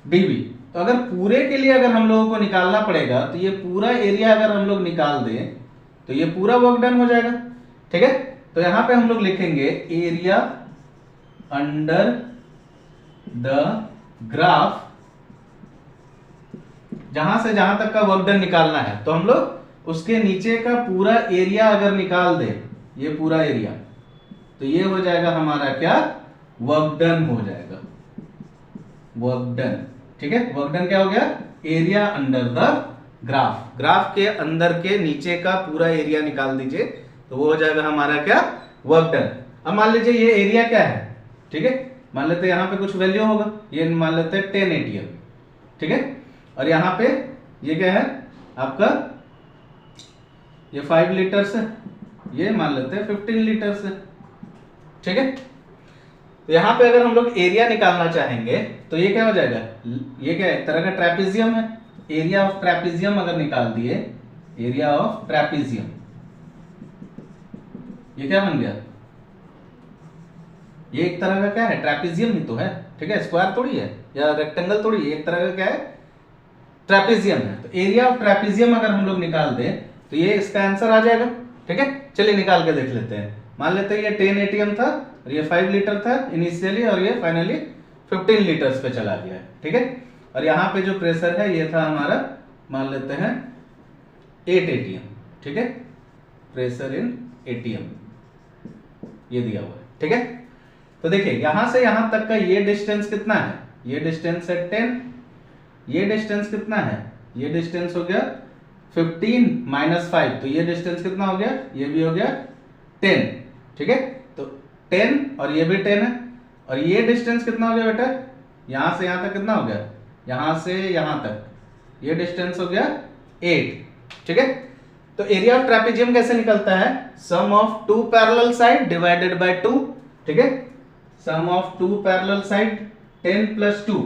डीवी। तो अगर पूरे के लिए अगर हम लोगों को निकालना पड़ेगा तो ये पूरा एरिया अगर हम लोग निकाल दें तो ये पूरा वर्क डन हो जाएगा, ठीक है। तो यहां पे हम लोग लिखेंगे एरिया अंडर द ग्राफ, जहां से जहां तक का वर्क डन निकालना है तो हम लोग उसके नीचे का पूरा एरिया अगर निकाल दे, ये पूरा एरिया, तो ये हो जाएगा हमारा क्या, वर्क डन हो जाएगा, वर्क डन, ठीक है। वर्क डन क्या हो गया, area under the graph, graph के अंदर के नीचे का पूरा एरिया निकाल दीजिए तो वो हो जाएगा हमारा क्या, वर्क डन। अब मान लीजिए ये एरिया क्या है, ठीक है, मान लेते हैं यहाँ पे कुछ वैल्यू होगा, ये मान लेते हैं 10 ATM, ठीक है, और यहाँ पे ये क्या है आपका, ये 5 लीटर है, ये मान लेते हैं 15 लीटर है, ठीक है। तो यहाँ पे अगर हम लोग एरिया निकालना चाहेंगे तो ये क्या हो जाएगा, ये क्या है, एक तरह का ट्रेपेजियम है, एरिया ऑफ ट्रेपेजियम अगर निकाल दिए, एरिया ऑफ ट्रेपेजियम, ये क्या बन गया, ये एक तरह का क्या है, ट्रेपेजियम ही तो है, ठीक है, स्क्वायर थोड़ी है या रेक्टेंगल थोड़ी है, एक तरह का क्या है, ट्रेपेजियम है। तो एरिया ऑफ ट्रेपेजियम अगर हम लोग निकाल दें तो ये इसका आंसर आ जाएगा, ठीक है। चलिए निकाल के देख लेते हैं, मान लेते हैं ये 10 ATM था और ये 5 लीटर था इनिशियली और ये फाइनली 15 लीटर्स पे चला गया है, ठीक है। और यहाँ पे जो प्रेशर है ये था हमारा, मान लेते हैं 8 ATM, ठीक है, प्रेशर इन ATM ये दिया हुआ है, ठीक है। तो देखिए यहां से यहां तक का ये डिस्टेंस कितना है, ये डिस्टेंस है 10, ये डिस्टेंस कितना है, ये डिस्टेंस हो गया 15 माइनस 5, तो ये डिस्टेंस कितना हो गया, ये भी हो गया 10, ठीक है। तो 10 और ये भी 10 है, और ये डिस्टेंस कितना हो गया बेटा, यहां से यहां तक कितना हो गया, यहां से यहां तक ये डिस्टेंस हो गया 8, ठीक है। तो एरिया ऑफ ट्रेपेजियम कैसे निकलता है, sum of two parallel side divided by 2, ठीक है, sum of two parallel side 10 plus 2,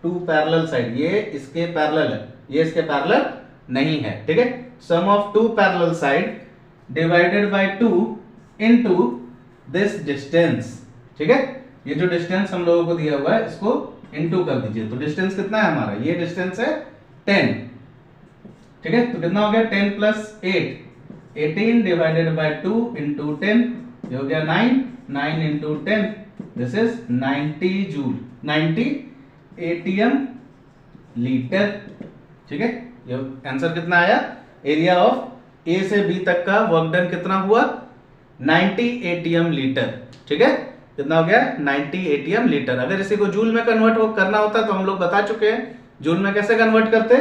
two parallel side, ये इसके पैरेलल है, ये इसके पैरेलल नहीं है, ठीक है। Sum of two parallel side divided by 2 into this distance, ठीक है, ये जो डिस्टेंस हम लोगों को दिया हुआ है इसको इनटू कर दीजिए, तो डिस्टेंस कितना है हमारा, ये डिस्टेंस है 10, ठीक है। तो कितना हो गया 10 प्लस 8, 18 डिवाइडेड बाय 2 इंटू 10, ये हो गया 9, 9 into 10, this is 90 joule, 90 ATM litre, ठीक है। ये आंसर कितना आया, एरिया ऑफ ए से बी तक का वर्क डन कितना हुआ, 90 ATM लीटर, ठीक है, कितना हो गया 90 ATM लीटर। अगर इसी को जूल में कन्वर्ट करना होता तो हम लोग बता चुके हैं जूल में कैसे कन्वर्ट करते,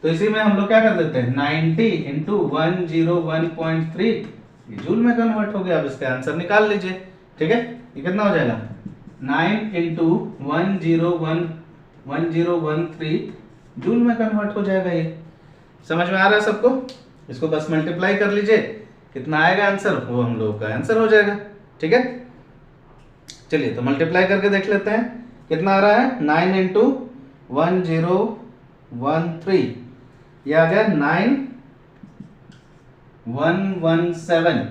तो इसी में हम लोग क्या कर देते हैं 90 इंटू 101.3, ये जूल में कन्वर्ट हो गया। अब इसका आंसर निकाल लीजिए, ठीक है, ये कितना हो जाएगा 9 इंटू 1013 जूल में कन्वर्ट हो जाएगा। ये समझ में आ रहा है सबको, इसको बस मल्टीप्लाई कर लीजिए, कितना आएगा आंसर वो हम लोगों का आंसर हो जाएगा, ठीक है। चलिए तो मल्टीप्लाई करके देख लेते हैं कितना आ रहा है, 9 इंटू 1013, ये आ गया 9117,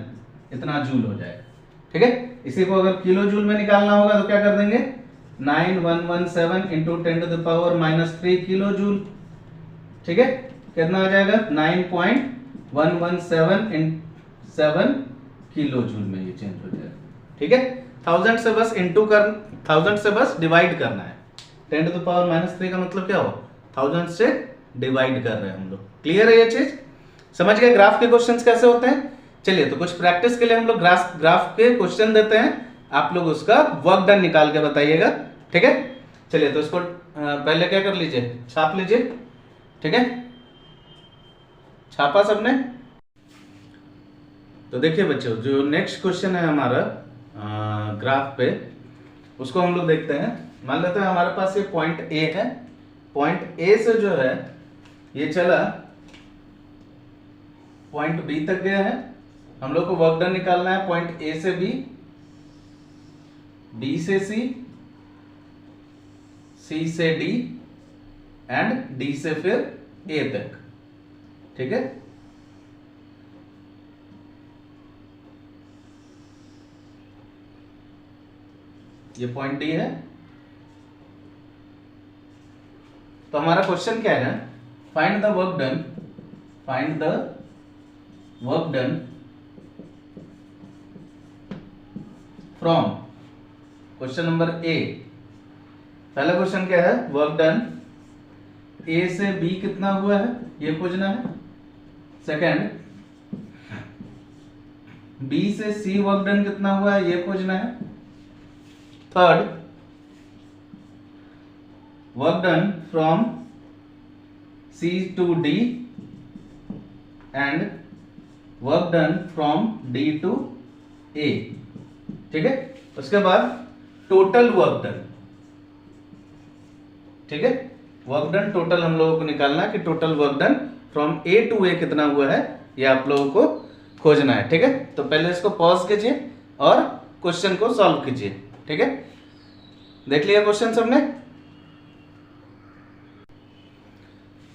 इतना जूल हो जाएगा, ठीक है। इसी को अगर किलो जूल में निकालना होगा तो क्या कर देंगे, 9117 into 10 to the power -3 kilo joule, ठीक है, कितना आ जाएगा 9.117 किलो जूल में ये चेंज हो जाएगा, ठीक है। 1000 से बस इंटू कर, 1000 से बस डिवाइड करना है, 10 टू द पावर -3 का मतलब क्या हो, 1000 से डिवाइड कर रहे हैं हम लोग। क्लियर है ये चीज, समझ गए ग्राफ के क्वेश्चंस कैसे होते हैं। चलिए तो कुछ प्रैक्टिस के लिए हम लोग ग्राफ के क्वेश्चन देते हैं, आप लोग उसका वर्क डन निकाल के बताइएगा, ठीक है। चलिए तो इसको पहले क्या कर लीजिए, छाप लीजिए, ठीक है। छापा सबने? तो देखिए बच्चों, जो नेक्स्ट क्वेश्चन है हमारा ग्राफ पे, उसको हम लोग देखते हैं। मान लेते हैं हमारे पास ये पॉइंट ए है। पॉइंट ए से जो है ये चला पॉइंट बी तक गया है। हम लोग को वर्क डन निकालना है पॉइंट ए से बी, बी से सी, सी से डी एंड डी से फिर ए तक। ठीक है, ये पॉइंट डी है। तो हमारा क्वेश्चन क्या है? Find the work done, find the work done from, question number A. पहला क्वेश्चन क्या है? वर्क डन ए से बी कितना हुआ है ये खोजना है। सेकंड, बी से सी वर्क डन कितना हुआ है ये खोजना है। Third, work done from C to D and work done from D to A. ठीक है, उसके बाद टोटल वर्क डन। ठीक है, वर्क डन टोटल हम लोगों को निकालना है कि total work done from A to A कितना हुआ है, ये आप लोगों को खोजना है। ठीक है, तो पहले इसको पॉज कीजिए और क्वेश्चन को सॉल्व कीजिए। ठीक है, देख लिया क्वेश्चन सबने?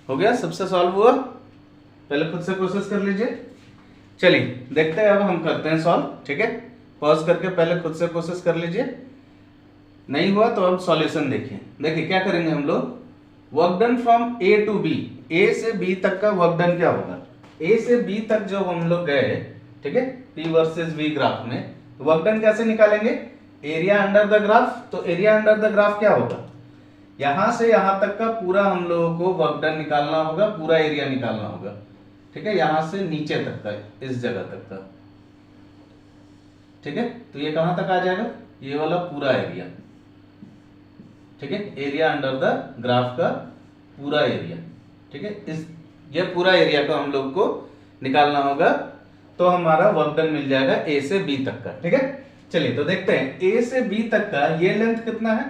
हो गया, सबसे सॉल्व हुआ? पहले खुद से कोशिश कर लीजिए। चलिए देखते हैं, अब हम करते हैं सॉल्व। ठीक है, पॉज करके पहले खुद से कोशिश कर लीजिए। नहीं हुआ तो अब सॉल्यूशन देखिए। देखिए क्या करेंगे हम लोग, work done from A to B, A से बी तक का वर्क डन क्या होगा। ए से बी तक जो हम लोग गए, ठीक है, पी वर्सेस वी ग्राफ में, तो वर्क डन कैसे निकालेंगे? Area under the graph. तो एरिया अंडर द ग्राफ क्या होगा? यहां से यहां तक का पूरा हम लोगों को वर्क डन निकालना होगा, पूरा एरिया निकालना होगा। ठीक है, यहां से नीचे तक का, इस जगह तक का। ठीक है, तो ये कहां तक आ जाएगा? ये वाला पूरा एरिया। ठीक है, एरिया अंडर द ग्राफ का पूरा एरिया। ठीक है, इस ये पूरा एरिया को हम लोग को निकालना होगा, तो हमारा वर्क डन मिल जाएगा ए से बी तक का। ठीक है, चलिए तो देखते हैं ए से बी तक का ये लेंथ कितना है?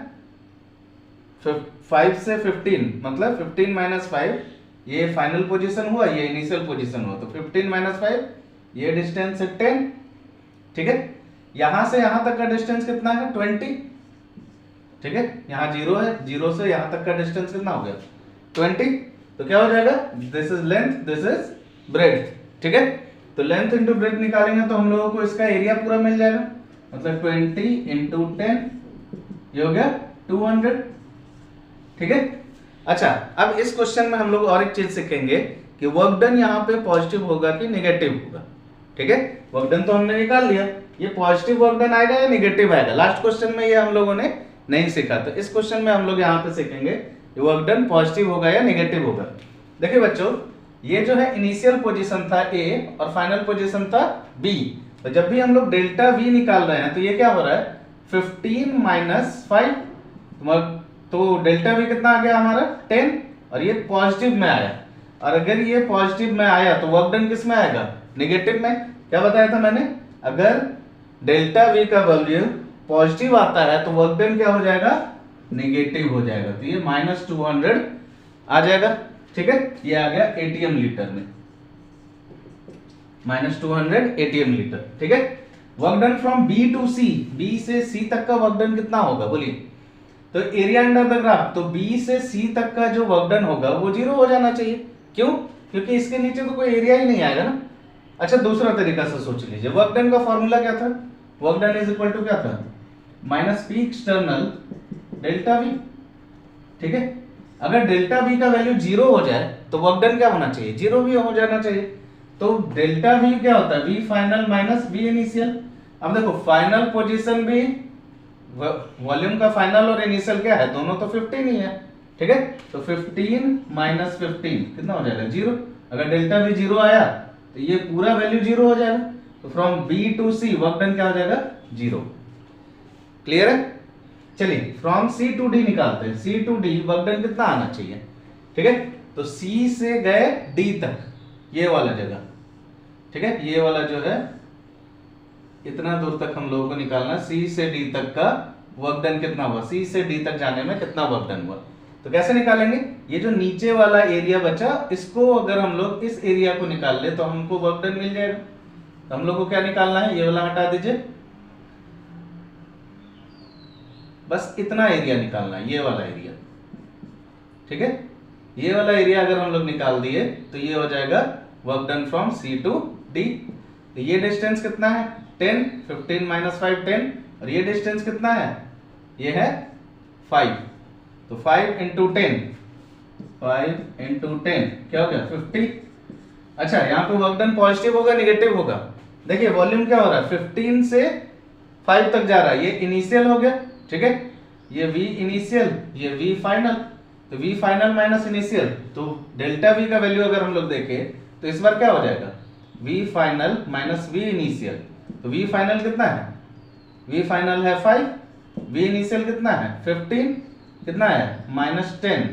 5 से 15, मतलब 15 माइनस 5, ये फाइनल पोजीशन हुआ, ये इनिशियल पोजीशन हुआ, तो 15 माइनस 5, ये डिस्टेंस है 10। ठीक है, यहां से यहां तक का डिस्टेंस कितना है? 20। ठीक है, यहाँ 0 है, 0 से यहां तक का डिस्टेंस कितना हो गया? 20। तो क्या हो जाएगा? This is length, this is breadth. ठीक है, तो लेंथ इंटू ब्रेड्थ निकालेंगे तो हम लोगों को इसका एरिया पूरा मिल जाएगा, मतलब 20 इंटू 10, ये हो गया 200। ठीक है, अच्छा अब इस क्वेश्चन में हम लोग और एक चीज सीखेंगे कि वर्क डन यहाँ पे पॉजिटिव होगा कि नेगेटिव होगा। ठीक है, वर्क डन तो हमने निकाल लिया, ये पॉजिटिव वर्क डन आएगा या नेगेटिव आएगा? लास्ट क्वेश्चन में ये हम लोगों ने नहीं सीखा, तो इस क्वेश्चन में हम लोग यहाँ पे सीखेंगे कि वर्क डन पॉजिटिव होगा या नेगेटिव होगा। देखिए बच्चों, ये जो है इनिशियल पोजीशन था ए और फाइनल पोजीशन था बी, तो जब भी हम लोग डेल्टा वी निकाल रहे हैं तो ये क्या हो रहा है? 15 माइनस 5, तो डेल्टा वी कितना आ गया हमारा? 10, और ये पॉजिटिव में आया। और अगर ये पॉजिटिव में आया तो वर्क डन किस में आएगा? नेगेटिव में। क्या बताया था मैंने? अगर डेल्टा वी का वैल्यू पॉजिटिव आता है तो वर्क डन क्या हो जाएगा? नेगेटिव हो जाएगा, तो ये -200 आ जाएगा। ठीक है, ये आ गया एटीएम लीटर में, -200 एटीएम लीटर। ठीक है, work done from B to C, B से सी तक का वर्क डन कितना होगा बोलिए? तो एरिया अंडर द ग्राफ, तो बी से सी तक का जो वर्क डन होगा वो 0 हो जाना चाहिए। क्यों? क्योंकि इसके नीचे तो कोई एरिया ही नहीं आएगा ना। अच्छा, दूसरा तरीका से सोच लीजिए, वर्क डन का फॉर्मूला क्या था? Work done is equal to क्या था? Minus P external delta V. ठीक है, अगर डेल्टा वी का वैल्यू 0 हो जाए तो वर्क डन क्या होना चाहिए? 0 भी हो जाना चाहिए। तो डेल्टा वी क्या होता है? V final minus V initial. अब देखो, फाइनल पोजीशन भी, वॉल्यूम का फाइनल और इनिशियल क्या है? दोनों तो 15 ही है। ठीक है, तो 15 माइनस 15 कितना हो जाएगा? 0। अगर डेल्टा वी 0 आया तो ये पूरा वैल्यू 0 हो जाएगा, तो from B to C work done क्या हो जाएगा? 0। क्लियर है? चलिए फ्रॉम सी टू डी निकालते हैं। सी टू डी वर्क डन कितना आना चाहिए? ठीक है, तो सी से गए डी तक, ये वाला जगह, ठीक है, ये वाला जो है इतना दूर तक हम लोगों को निकालना, सी से डी तक का वर्क डन कितना हुआ, सी से डी तक जाने में कितना वर्क डन हुआ। तो कैसे निकालेंगे, ये जो नीचे वाला एरिया बचा इसको अगर हम लोग इस एरिया को निकाल ले तो हमको वर्क डन मिल जाएगा। तो हम लोग को क्या निकालना है, ये वाला हटा दीजिए, बस इतना एरिया निकालना है, ये वाला एरिया, ठीक है। ये वाला एरिया अगर हम लोग निकाल दिए तो ये हो जाएगा work done from C to D. तो ये डिस्टेंस कितना है 10, 15 माइनस 5 10, और ये डिस्टेंस कितना है, ये है 5। तो 5 इंटू 10, 5 इंटू 10 क्या हो गया 50। अच्छा, यहाँ पे वर्क डन पॉजिटिव होगा निगेटिव होगा, देखिए वॉल्यूम क्या हो रहा है 15 से 5 तक जा रहा है, ये इनिशियल हो गया, ठीक है, ये V इनिशियल, ये V फाइनल। तो V फाइनल माइनस इनिशियल, तो डेल्टा V का वैल्यू अगर हम लोग देखें तो इस बार क्या हो जाएगा, V final minus V initial. तो V फाइनल कितना है, V फाइनल है 5, V इनिशियल कितना है 15, कितना है -10,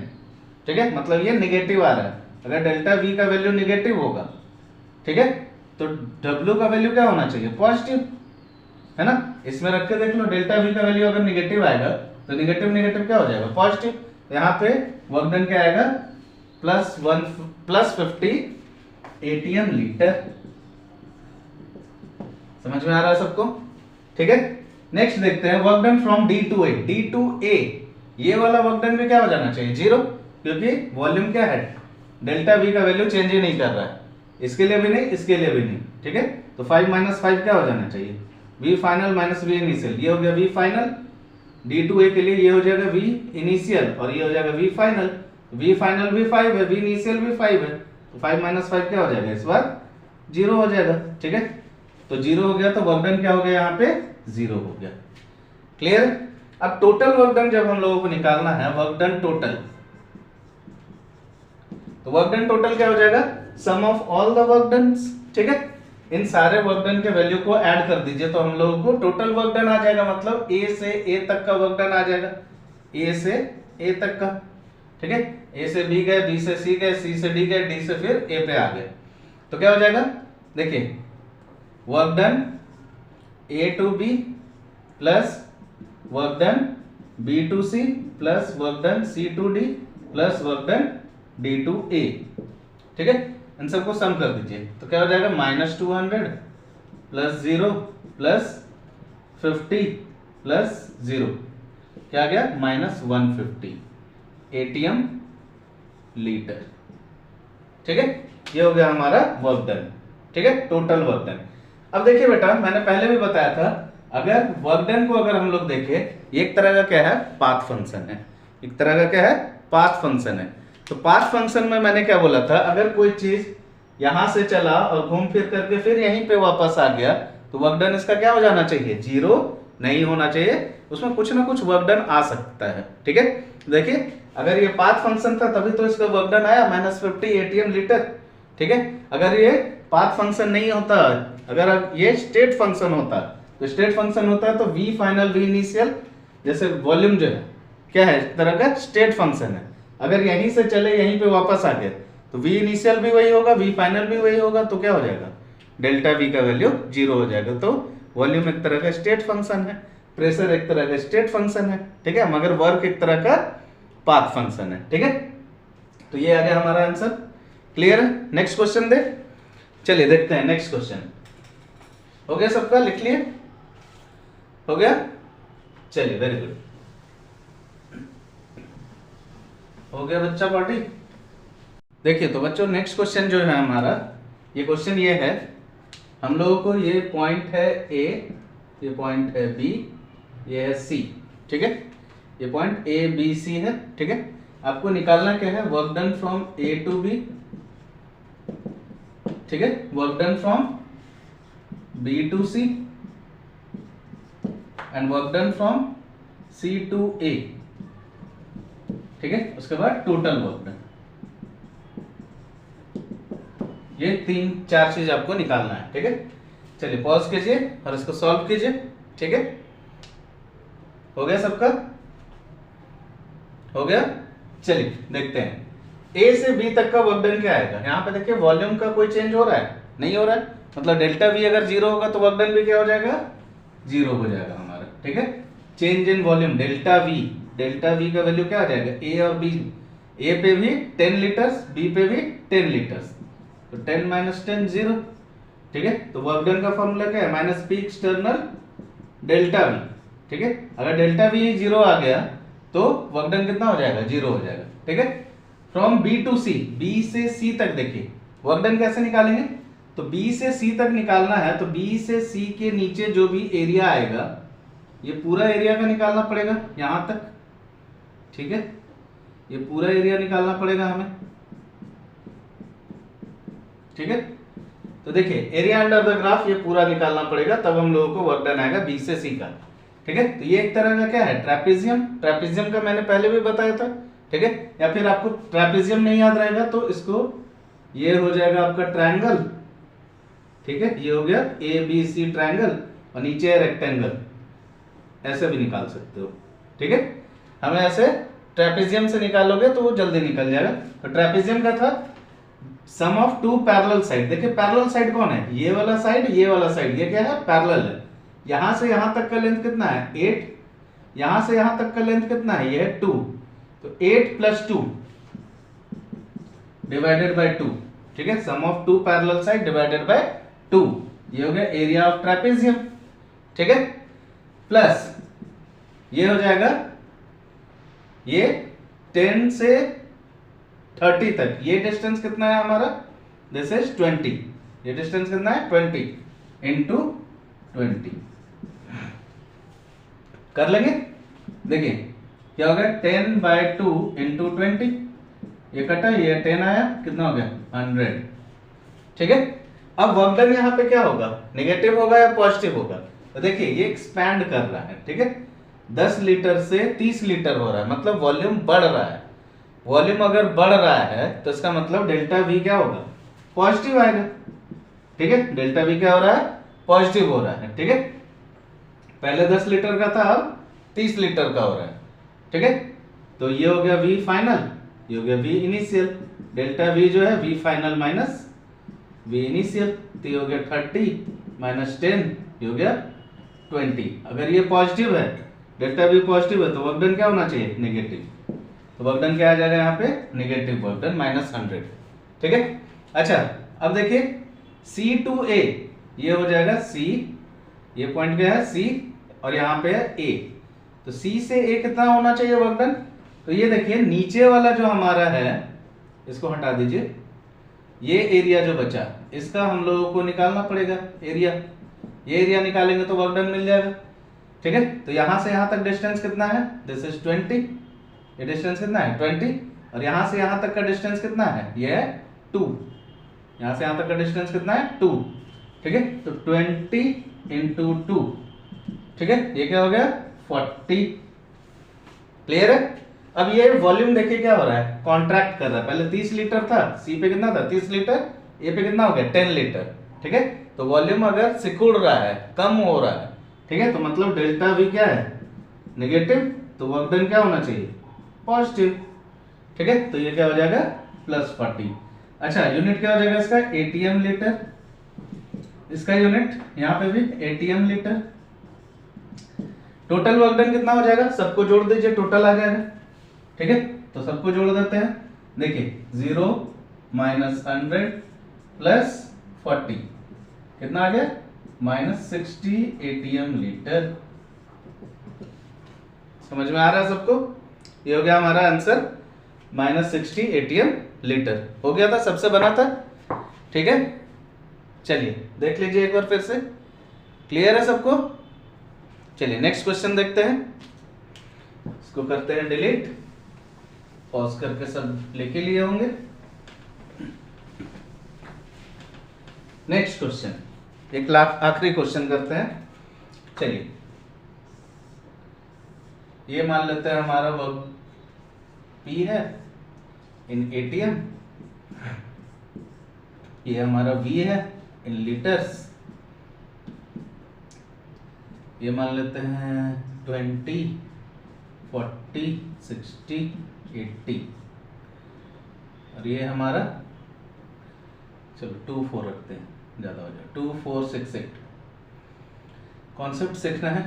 ठीक है, मतलब ये निगेटिव आ रहा है। अगर डेल्टा V का वैल्यू निगेटिव होगा, ठीक है, तो W का वैल्यू क्या होना चाहिए, पॉजिटिव, है ना। इसमें रख के देख लो, डेल्टा V का वैल्यू अगर निगेटिव आएगा तो निगेटिव निगेटिव क्या हो जाएगा, पॉजिटिव। यहाँ पे वर्क डन क्या आएगा, +50 ATM लीटर। समझ में आ रहा है सबको, ठीक है। नेक्स्ट देखते हैं work done from D to A। D to A, ये वाला वर्क डन में क्या हो जाना चाहिए 0, क्योंकि वॉल्यूम क्या है, डेल्टा V का वैल्यू चेंज ही नहीं कर रहा है, इसके लिए भी नहीं, इसके लिए भी नहीं, ठीक है। तो 5 माइनस 5 क्या हो जाना चाहिए, V final minus V initial, ये हो गया V final. D to A के लिए ये हो जाएगा V इनिशियल और ये हो जाएगा V फाइनल। V फाइनल भी 5 है, V इनिशियल भी 5 है, तो 5 माइनस 5 क्या हो जाएगा, इस बार 0 हो जाएगा, ठीक है। तो 0 हो गया तो वर्क डन क्या हो गया, यहाँ पे 0 हो गया। क्लियर। अब टोटल वर्क डन जब हम लोगों को निकालना है, वर्क डन टोटल, तो वर्क डन टोटल क्या हो जाएगा, sum of all the work done, ठीक है। इन सारे वर्क डन के वैल्यू को ऐड कर दीजिए तो हम लोगों को टोटल वर्क डन आ जाएगा, मतलब A से A तक का वर्क डन आ जाएगा, A से A तक का, ठीक है। A से B गए, B से C गए, C से D गए, D से फिर A पे आ गए। तो क्या हो जाएगा, देखिए work done A to B plus work done B to C plus work done C to D plus work done D to A, ठीक है। इन सबको सम कर दीजिए तो क्या हो जाएगा, -200 प्लस 0 प्लस 50 प्लस 0, क्या आ गया -150 ATM लीटर, ठीक है। ये हो गया हमारा वर्क डन, ठीक है, टोटल वर्क डन। अब देखिए बेटा, मैंने पहले भी बताया था, अगर वर्क डन को अगर हम लोग देखें, एक तरह का क्या है, पाथ फंक्शन है, एक तरह का क्या है, पाथ फंक्शन है। तो पाथ फंक्शन में मैंने क्या बोला था, अगर कोई चीज यहां से चला और घूम फिर करके फिर यहीं पे वापस आ गया तो वर्क डन इसका क्या हो जाना चाहिए, 0 नहीं होना चाहिए, उसमें कुछ ना कुछ वर्क डन आ सकता है, ठीक है। देखिए अगर ये पाथ फंक्शन था तभी तो इसका वर्क डन आया -50 ATM लीटर, ठीक है। अगर ये पाथ फंक्शन नहीं होता, अगर ये स्टेट फंक्शन होता, तो स्टेट फंक्शन होता है तो V फाइनल V इनिशियल, जैसे वॉल्यूम जो है क्या है, इस तरह का स्टेट फंक्शन है। अगर यहीं से चले यहीं पे वापस आ गए तो V इनिशियल भी वही होगा, V फाइनल भी वही होगा, तो क्या हो जाएगा, डेल्टा V का वैल्यू 0 हो जाएगा। तो वॉल्यूम एक तरह का स्टेट फंक्शन है, प्रेशर एक तरह का स्टेट फंक्शन है, ठीक है, मगर वर्क एक तरह का पाथ फंक्शन है, ठीक है। तो ये आ गया हमारा आंसर। क्लियर है। नेक्स्ट क्वेश्चन दे, चलिए देखते हैं नेक्स्ट क्वेश्चन। हो गया सबका, लिख लिए, हो गया, चलिए वेरी गुड, हो गया बच्चा पार्टी। देखिए तो बच्चों नेक्स्ट क्वेश्चन जो है हमारा, ये क्वेश्चन ये है, हम लोगों को ये पॉइंट है A, ये पॉइंट है B, ये है C, ठीक है, ये पॉइंट A B C है, ठीक है। आपको निकालना क्या है, work done from A to B, ठीक है, work done from B to C and work done from C to A, ठीक है। उसके बाद टोटल वर्क डन, ये 3-4 चीज आपको निकालना है, ठीक है। चलिए पॉज कीजिए और इसको सॉल्व कीजिए, ठीक है। हो गया सबका, हो गया, चलिए देखते हैं। ए से बी तक का वर्क डन क्या आएगा, यहाँ पे देखिए वॉल्यूम का कोई चेंज हो रहा है, नहीं हो रहा है, मतलब डेल्टा वी अगर जीरो होगा तो वर्क डन भी क्या हो जाएगा, जीरो हो जाएगा हमारा, ठीक है। Change in volume delta we का वैल्यू क्या आ जाएगा, ए और बी, ए पे भी 10 लीटर्स, बी पे भी 10 लीटर्स, तो 10 माइनस 10 जीरो, ठीक है। तो वर्क डन का फॉर्मूला क्या है, minus P external delta V, ठीक है। अगर डेल्टा वी जीरो आ गया तो वर्क डन कितना हो जाएगा, जीरो हो जाएगा, ठीक है। From B to C, B से सी तक देखिए वर्क डन कैसे निकालेंगे, तो बी से सी तक निकालना है तो बी से सी के नीचे जो भी एरिया आएगा ये पूरा एरिया का निकालना पड़ेगा यहां तक, ठीक है, ये पूरा एरिया निकालना पड़ेगा हमें, ठीक है। तो देखिए एरिया अंडर द ग्राफ ये पूरा निकालना पड़ेगा, तब हम लोगों को वर्क डन आएगा बी से सी का, ठीक है। तो ये एक तरह का क्या है, ट्रेपेजियम का मैंने पहले भी बताया था, ठीक है। या फिर आपको ट्रेपेजियम नहीं याद रहेगा तो इसको ये हो जाएगा आपका ट्रायंगल, ठीक है, ये हो गया ए बी सी ट्रायंगल और नीचे है रेक्टेंगल, ऐसे भी निकाल सकते हो, ठीक है। हमें ऐसे ट्रेपेजियम से निकालोगे तो वो जल्दी निकल जाएगा। तो ट्रेपेजियम का था सम ऑफ टू पैरेलल साइड, देखिए पैरेलल साइड कौन है, ये वाला साइड, ये वाला साइड, ये क्या है, पैरेलल है। यहां से यहां तक का लेंथ कितना है 8, यहां से यहां तक का लेंथ कितना है, ये है 2, तो 8 प्लस 2 डिवाइडेड बाय 2, ठीक है, sum of two parallel side divided by 2, ये हो गया एरिया ऑफ ट्रेपेजियम, ठीक है। प्लस ये हो जाएगा ये 10 से 30 तक, ये डिस्टेंस कितना है हमारा, दिस इज 20, ये डिस्टेंस कितना है 20 इंटू 20 कर लेंगे। देखिए क्या हो गया 10 बाय 2 इंटू 20, ये कटा, ये 10 आया, कितना हो गया 100, ठीक है। अब वर्क डन यहाँ पे क्या होगा, नेगेटिव होगा या पॉजिटिव होगा, तो देखिए ये एक्सपैंड कर रहा है, ठीक है, 10 लीटर से 30 लीटर हो रहा है, मतलब वॉल्यूम बढ़ रहा है। वॉल्यूम अगर बढ़ रहा है तो इसका मतलब डेल्टा वी क्या होगा, पॉजिटिव आएगा, ठीक है। डेल्टा वी क्या हो रहा है, पॉजिटिव हो रहा है, ठीक है। पहले 10 लीटर का था, अब 30 लीटर का हो रहा है, ठीक है। तो ये हो गया वी फाइनल, ये हो गया वी इनिशियल, डेल्टा वी जो है V final minus V initial, तो ये हो गया 30 माइनस 10, ये हो गया 20। अगर ये पॉजिटिव है, डेल्टा वी पॉजिटिव है, तो वर्क डन क्या होना चाहिए, नेगेटिव, तो वर्क डन क्या आ जाएगा यहाँ पे, नेगेटिव वर्क डन माइनस 100, ठीक है। अच्छा अब देखिए सी टू ए, ये हो जाएगा सी, ये पॉइंट क्या है सी और यहाँ पे है ए, तो सी से ए कितना होना चाहिए वर्क डन, तो ये देखिए नीचे वाला जो हमारा है इसको हटा दीजिए, ये एरिया जो बचा इसका हम लोगों को निकालना पड़ेगा एरिया, ये एरिया निकालेंगे तो वर्क डन मिल जाएगा, ठीक है। तो यहां से यहां तक डिस्टेंस कितना है, दिस इज 20, ये डिस्टेंस कितना है 20, और यहां से यहां तक का डिस्टेंस कितना है, ये है 2, यहां से यहां तक का डिस्टेंस कितना है 2, ठीक है। तो 20 इंटू 2, ठीक है, ये क्या हो गया 40, क्लियर है। अब ये वॉल्यूम देखिए क्या हो रहा है, कॉन्ट्रैक्ट कर रहा है, पहले 30 लीटर था, सी पे कितना था 30 लीटर, ए पे कितना हो गया 10 लीटर, ठीक है। तो वॉल्यूम अगर सिकुड़ रहा है, कम हो रहा है, ठीक है, तो मतलब डेल्टा वी क्या है, नेगेटिव, तो वर्क डन क्या होना चाहिए, पॉजिटिव, ठीक है। तो ये क्या हो जाएगा प्लस 40। अच्छा यूनिट क्या हो जाएगा इसका, एटीएम लीटर, इसका यूनिट यहाँ पे भी ATM litre. Total work done कितना हो जाएगा, सबको जोड़ दीजिए, टोटल आ जाएगा, ठीक है। तो सबको जोड़ देते हैं, देखिए 0 माइनस 100 प्लस 40 कितना आ गया, माइनस 60 एटीएम लीटर। समझ में आ रहा है सबको, ये हो गया हमारा आंसर माइनस 60 एटीएम लीटर, हो गया था, सबसे बना था, ठीक है। चलिए देख लीजिए एक बार फिर से, क्लियर है सबको। चलिए नेक्स्ट क्वेश्चन देखते हैं, इसको करते हैं डिलीट, पॉज करके सब लिखे लिए होंगे। नेक्स्ट क्वेश्चन, एक लाख आखिरी क्वेश्चन करते हैं। चलिए ये मान लेते हैं हमारा वर्क पी है इन एटीएम, ये हमारा वी है इन लीटर्स, ये मान लेते हैं 20 40 60 80, और ये हमारा, चलो 2 4 रखते हैं, ज़्यादा हो जाए, 2 4 6 8 कॉन्सेप्ट सीखना है।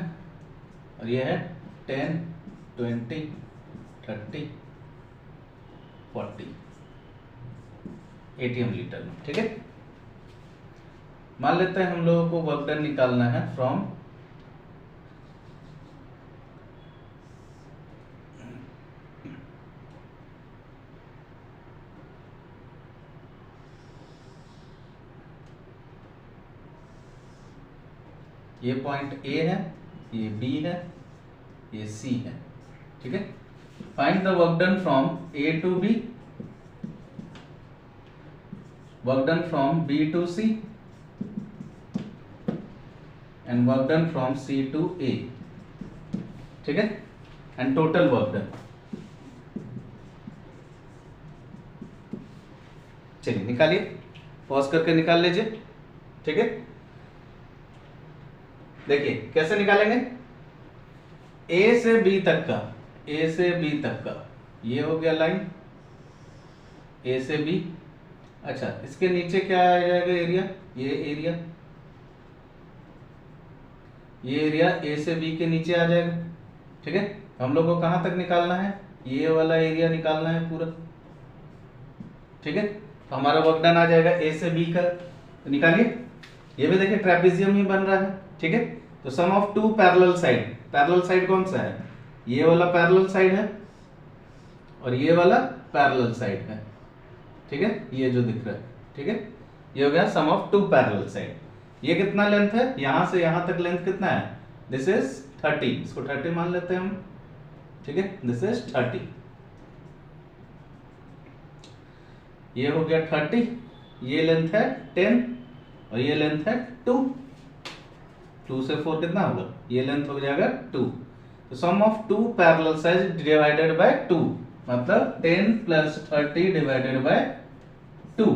और ये है 10 20 30 40 ATM लीटर में, ठीक है। मान लेते हैं हम लोगों को वर्क डन निकालना है फ्रॉम ये पॉइंट A है, ये B है, ये C है, ठीक है। Find the work done from A to B, work done from B to C and work done from C to A, ठीक है, एंड टोटल वर्क डन। चलिए निकालिए, पॉज करके निकाल लीजिए, ठीक है। देखिए कैसे निकालेंगे, A से B तक का, A से B तक का ये हो गया लाइन A से B। अच्छा, इसके नीचे क्या आ जाएगा एरिया, ये एरिया A से B के नीचे आ जाएगा, ठीक है। हम लोग को कहां तक निकालना है, ये वाला एरिया निकालना है पूरा, ठीक है। तो हमारा वर्क डन आ जाएगा A से B का, तो निकालिए। ये भी देखिए ट्रेपेजियम ही बन रहा है, ठीक है। तो sum of two parallel side कौन सा है, ये वाला पैरेलल साइड है और ये वाला पैरेलल साइड है, ठीक है, ये जो दिख रहा है, ठीक है। ये हो गया सम ऑफ टू पैरेलल साइड। ये कितना लेंथ है, यहां से यहां तक लेंथ कितना है, दिस इज 30, इसको 30 मान लेते हैं हम, ठीक है, दिस इज 30। ये हो गया 30, ये लेंथ है 10 और ये लेंथ है 2। 2 से 4 कितना होगा, ये लेंथ हो जाएगा 2। तो sum of two parallel side divided by 2, मतलब 10 प्लस 30 डिवाइडेड बाय 2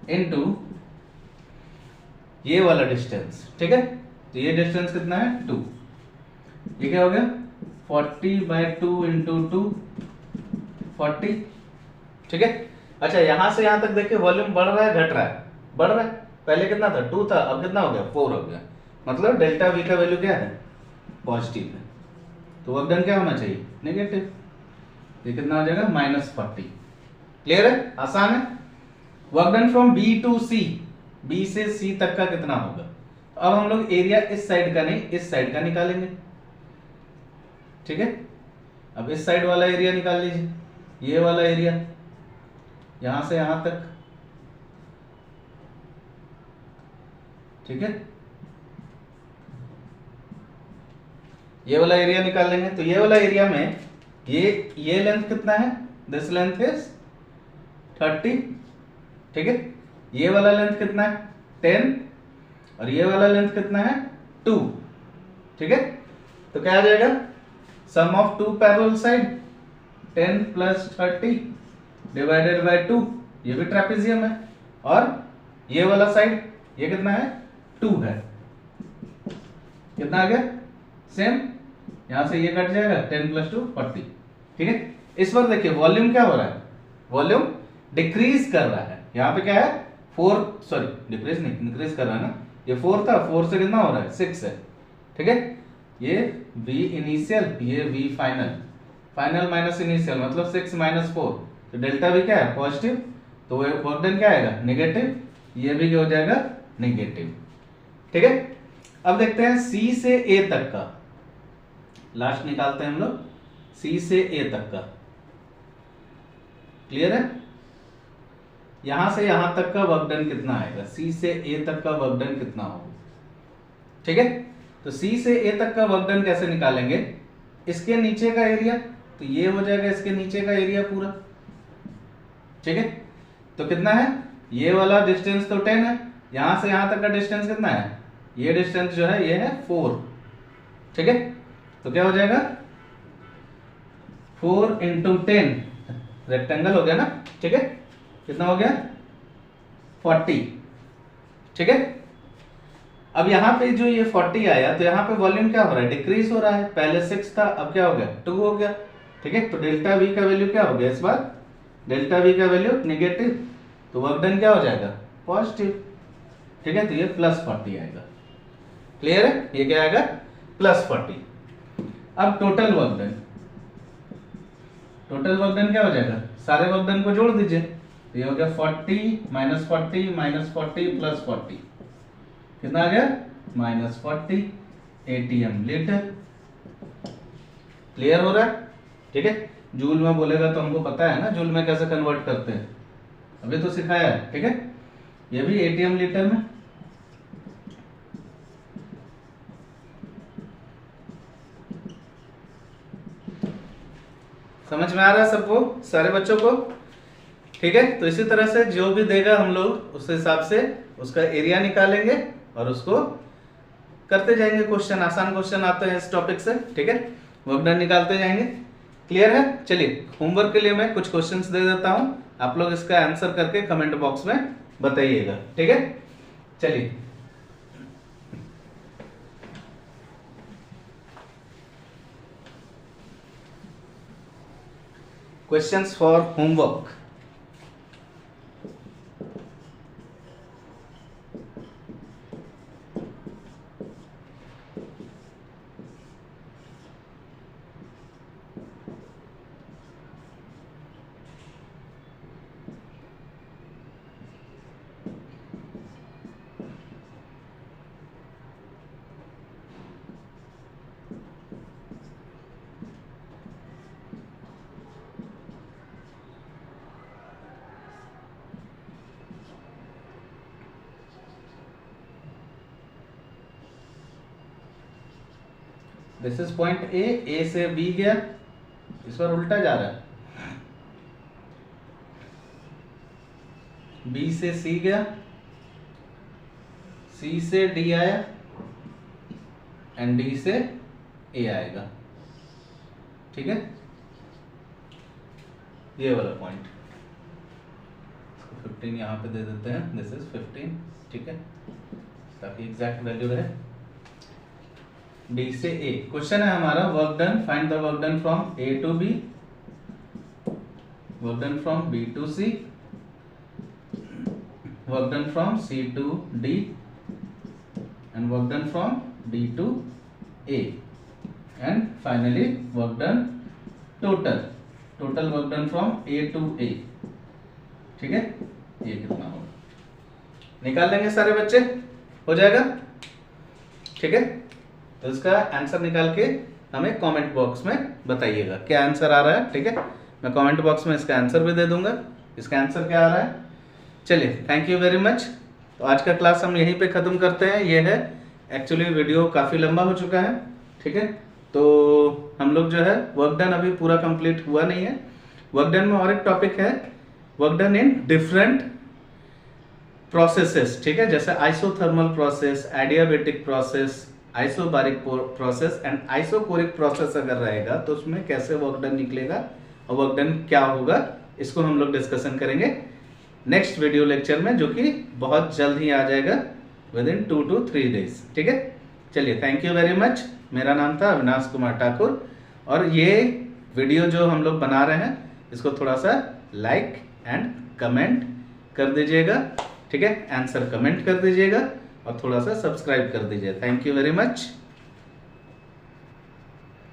इनटू ये वाला डिस्टेंस, ठीक है। तो ये डिस्टेंस कितना है 2, ये क्या हो गया 40 बाय 2 इंटू 2 40, ठीक है। अच्छा, यहां से यहां तक देखिए वॉल्यूम बढ़ रहा है घट रहा है, बढ़ रहा है, पहले कितना था 2 था, अब कितना हो गया 4 हो गया, मतलब डेल्टा V का वैल्यू क्या है, पॉजिटिव है। तो वर्क डन क्या होना चाहिए, नेगेटिव। ये कितना हो जाएगा -40। क्लियर है, आसान है। Work done from B to C, B से C तक का कितना होगा। तो अब हम लोग एरिया इस साइड का नहीं इस साइड का निकालेंगे, ठीक है। अब इस साइड वाला एरिया निकाल लीजिए, ये वाला एरिया यहां से यहां तक, ठीक है। ये वाला एरिया निकाल लेंगे। तो ये वाला एरिया में ये लेंथ कितना है, दिस लेंथ इज 30, ठीक है। ये वाला लेंथ कितना है 10 और ये वाला लेंथ कितना है 2, ठीक है। तो क्या आ जाएगा, sum of two parallel side 10 plus 30 divided by 2, ये भी ट्रेपेजियम है, और ये वाला साइड ये कितना है 2 है, कितना आ गया सेम, यहां से ये कट जाएगा 10 प्लस 2 40, ठीक है। इस बार देखिए वॉल्यूम क्या हो रहा है, वॉल्यूम डिक्रीज कर रहा है। यहाँ पे क्या है 4, सॉरी डिक्रीज नहीं इंक्रीज कर रहा है ना, ये 4 था, 4 से कितना हो रहा है 6 है, ठीक है। ये V इनिशियल, ये V final, final minus initial मतलब 6 माइनस 4, तो डेल्टा V क्या है पॉजिटिव, तो वर्क डन क्या आएगा नेगेटिव, ये भी हो जाएगा नेगेटिव, ठीक है। अब देखते हैं C से A तक का, लास्ट निकालते हैं हम लोग C से A तक का। क्लियर है, यहां से यहां तक का वर्क डन कितना आएगा, C से A तक का वर्क डन कितना होगा, ठीक है। तो C से A तक का वर्क डन कैसे निकालेंगे, इसके नीचे का एरिया, तो ये हो जाएगा इसके नीचे का एरिया पूरा, ठीक है। तो कितना है, ये वाला डिस्टेंस तो 10 है, यहां से यहां तक का डिस्टेंस कितना है, ये डिस्टेंस जो है ये है 4, ठीक है। तो क्या हो जाएगा 4 इंटू 10, रेक्टेंगल हो गया ना, ठीक है, कितना हो गया 40, ठीक है। अब यहाँ पे जो ये 40 आया, तो यहाँ पे वॉल्यूम क्या हो रहा है, डिक्रीज हो रहा है, पहले 6 था अब क्या हो गया 2 हो गया, ठीक है। तो डेल्टा V का वैल्यू क्या हो गया इस बार डेल्टा वी का वैल्यू नेगेटिव, तो वर्क डन क्या हो जाएगा, पॉजिटिव। ठीक है, तो ये +40 आएगा। क्लियर है, ये क्या आएगा, +40। अब total work done, total work done क्या हो जाएगा, सारे वर्क डन को जोड़ दीजिए, तो ये हो गया 40 -40 -40 +40, कितना आ गया, -40 ATM लीटर। क्लियर हो रहा है। ठीक है, जूल में बोलेगा तो हमको पता है ना जूल में कैसे कन्वर्ट करते हैं, अभी तो सिखाया है। ठीक है, ये भी ATM लीटर में। समझ में आ रहा है सबको, सारे बच्चों को। ठीक है, तो इसी तरह से जो भी देगा हम लोग उस हिसाब से उसका एरिया निकालेंगे और उसको करते जाएंगे क्वेश्चन। आसान क्वेश्चन आते हैं इस टॉपिक से। ठीक है, वर्क डन निकालते जाएंगे। क्लियर है। चलिए, होमवर्क के लिए मैं कुछ क्वेश्चंस दे देता हूं, आप लोग इसका आंसर करके कमेंट बॉक्स में बताइएगा। ठीक है, चलिए। Questions for homework. This is point A से बी गया, इस बार उल्टा जा रहा है, बी से सी गया, सी से डी आया एंड डी से ए आएगा। ठीक है, ये वाला पॉइंट 15 यहां पे दे देते हैं, दिस इज 15। ठीक है, ताकि एग्जैक्ट वैल्यू रहे। डी से ए क्वेश्चन है हमारा, work done, find the work done from A to B, work done from B to C, work done from C to D and work done from D to A and finally work done total work done from A to A. ठीक है, ये कितना होगा निकाल लेंगे सारे बच्चे, हो जाएगा। ठीक है, तो इसका आंसर निकाल के हमें कमेंट बॉक्स में बताइएगा क्या आंसर आ रहा है। ठीक है, मैं कमेंट बॉक्स में इसका आंसर भी दे दूंगा, इसका आंसर क्या आ रहा है। चलिए, थैंक यू वेरी मच। तो आज का क्लास हम यहीं पे ख़त्म करते हैं। ये है एक्चुअली वीडियो काफ़ी लंबा हो चुका है। ठीक है, तो हम लोग जो है वर्क डन अभी पूरा कंप्लीट हुआ नहीं है। वर्क डन में और एक टॉपिक है, work done in different processes. ठीक है, जैसे isothermal process, adiabatic process, isobaric process and isochoric process अगर रहेगा तो उसमें कैसे वर्क डन निकलेगा और वर्क डन क्या होगा, इसको हम लोग डिस्कशन करेंगे नेक्स्ट वीडियो लेक्चर में, जो कि बहुत जल्द ही आ जाएगा, विद इन 2 to 3 days। ठीक है, चलिए, थैंक यू वेरी मच। मेरा नाम था अविनाश कुमार ठाकुर, और ये वीडियो जो हम लोग बना रहे हैं इसको थोड़ा सा लाइक एंड कमेंट कर दीजिएगा। ठीक है, आंसर कमेंट कर दीजिएगा और थोड़ा सा सब्सक्राइब कर दीजिए। Thank you very much.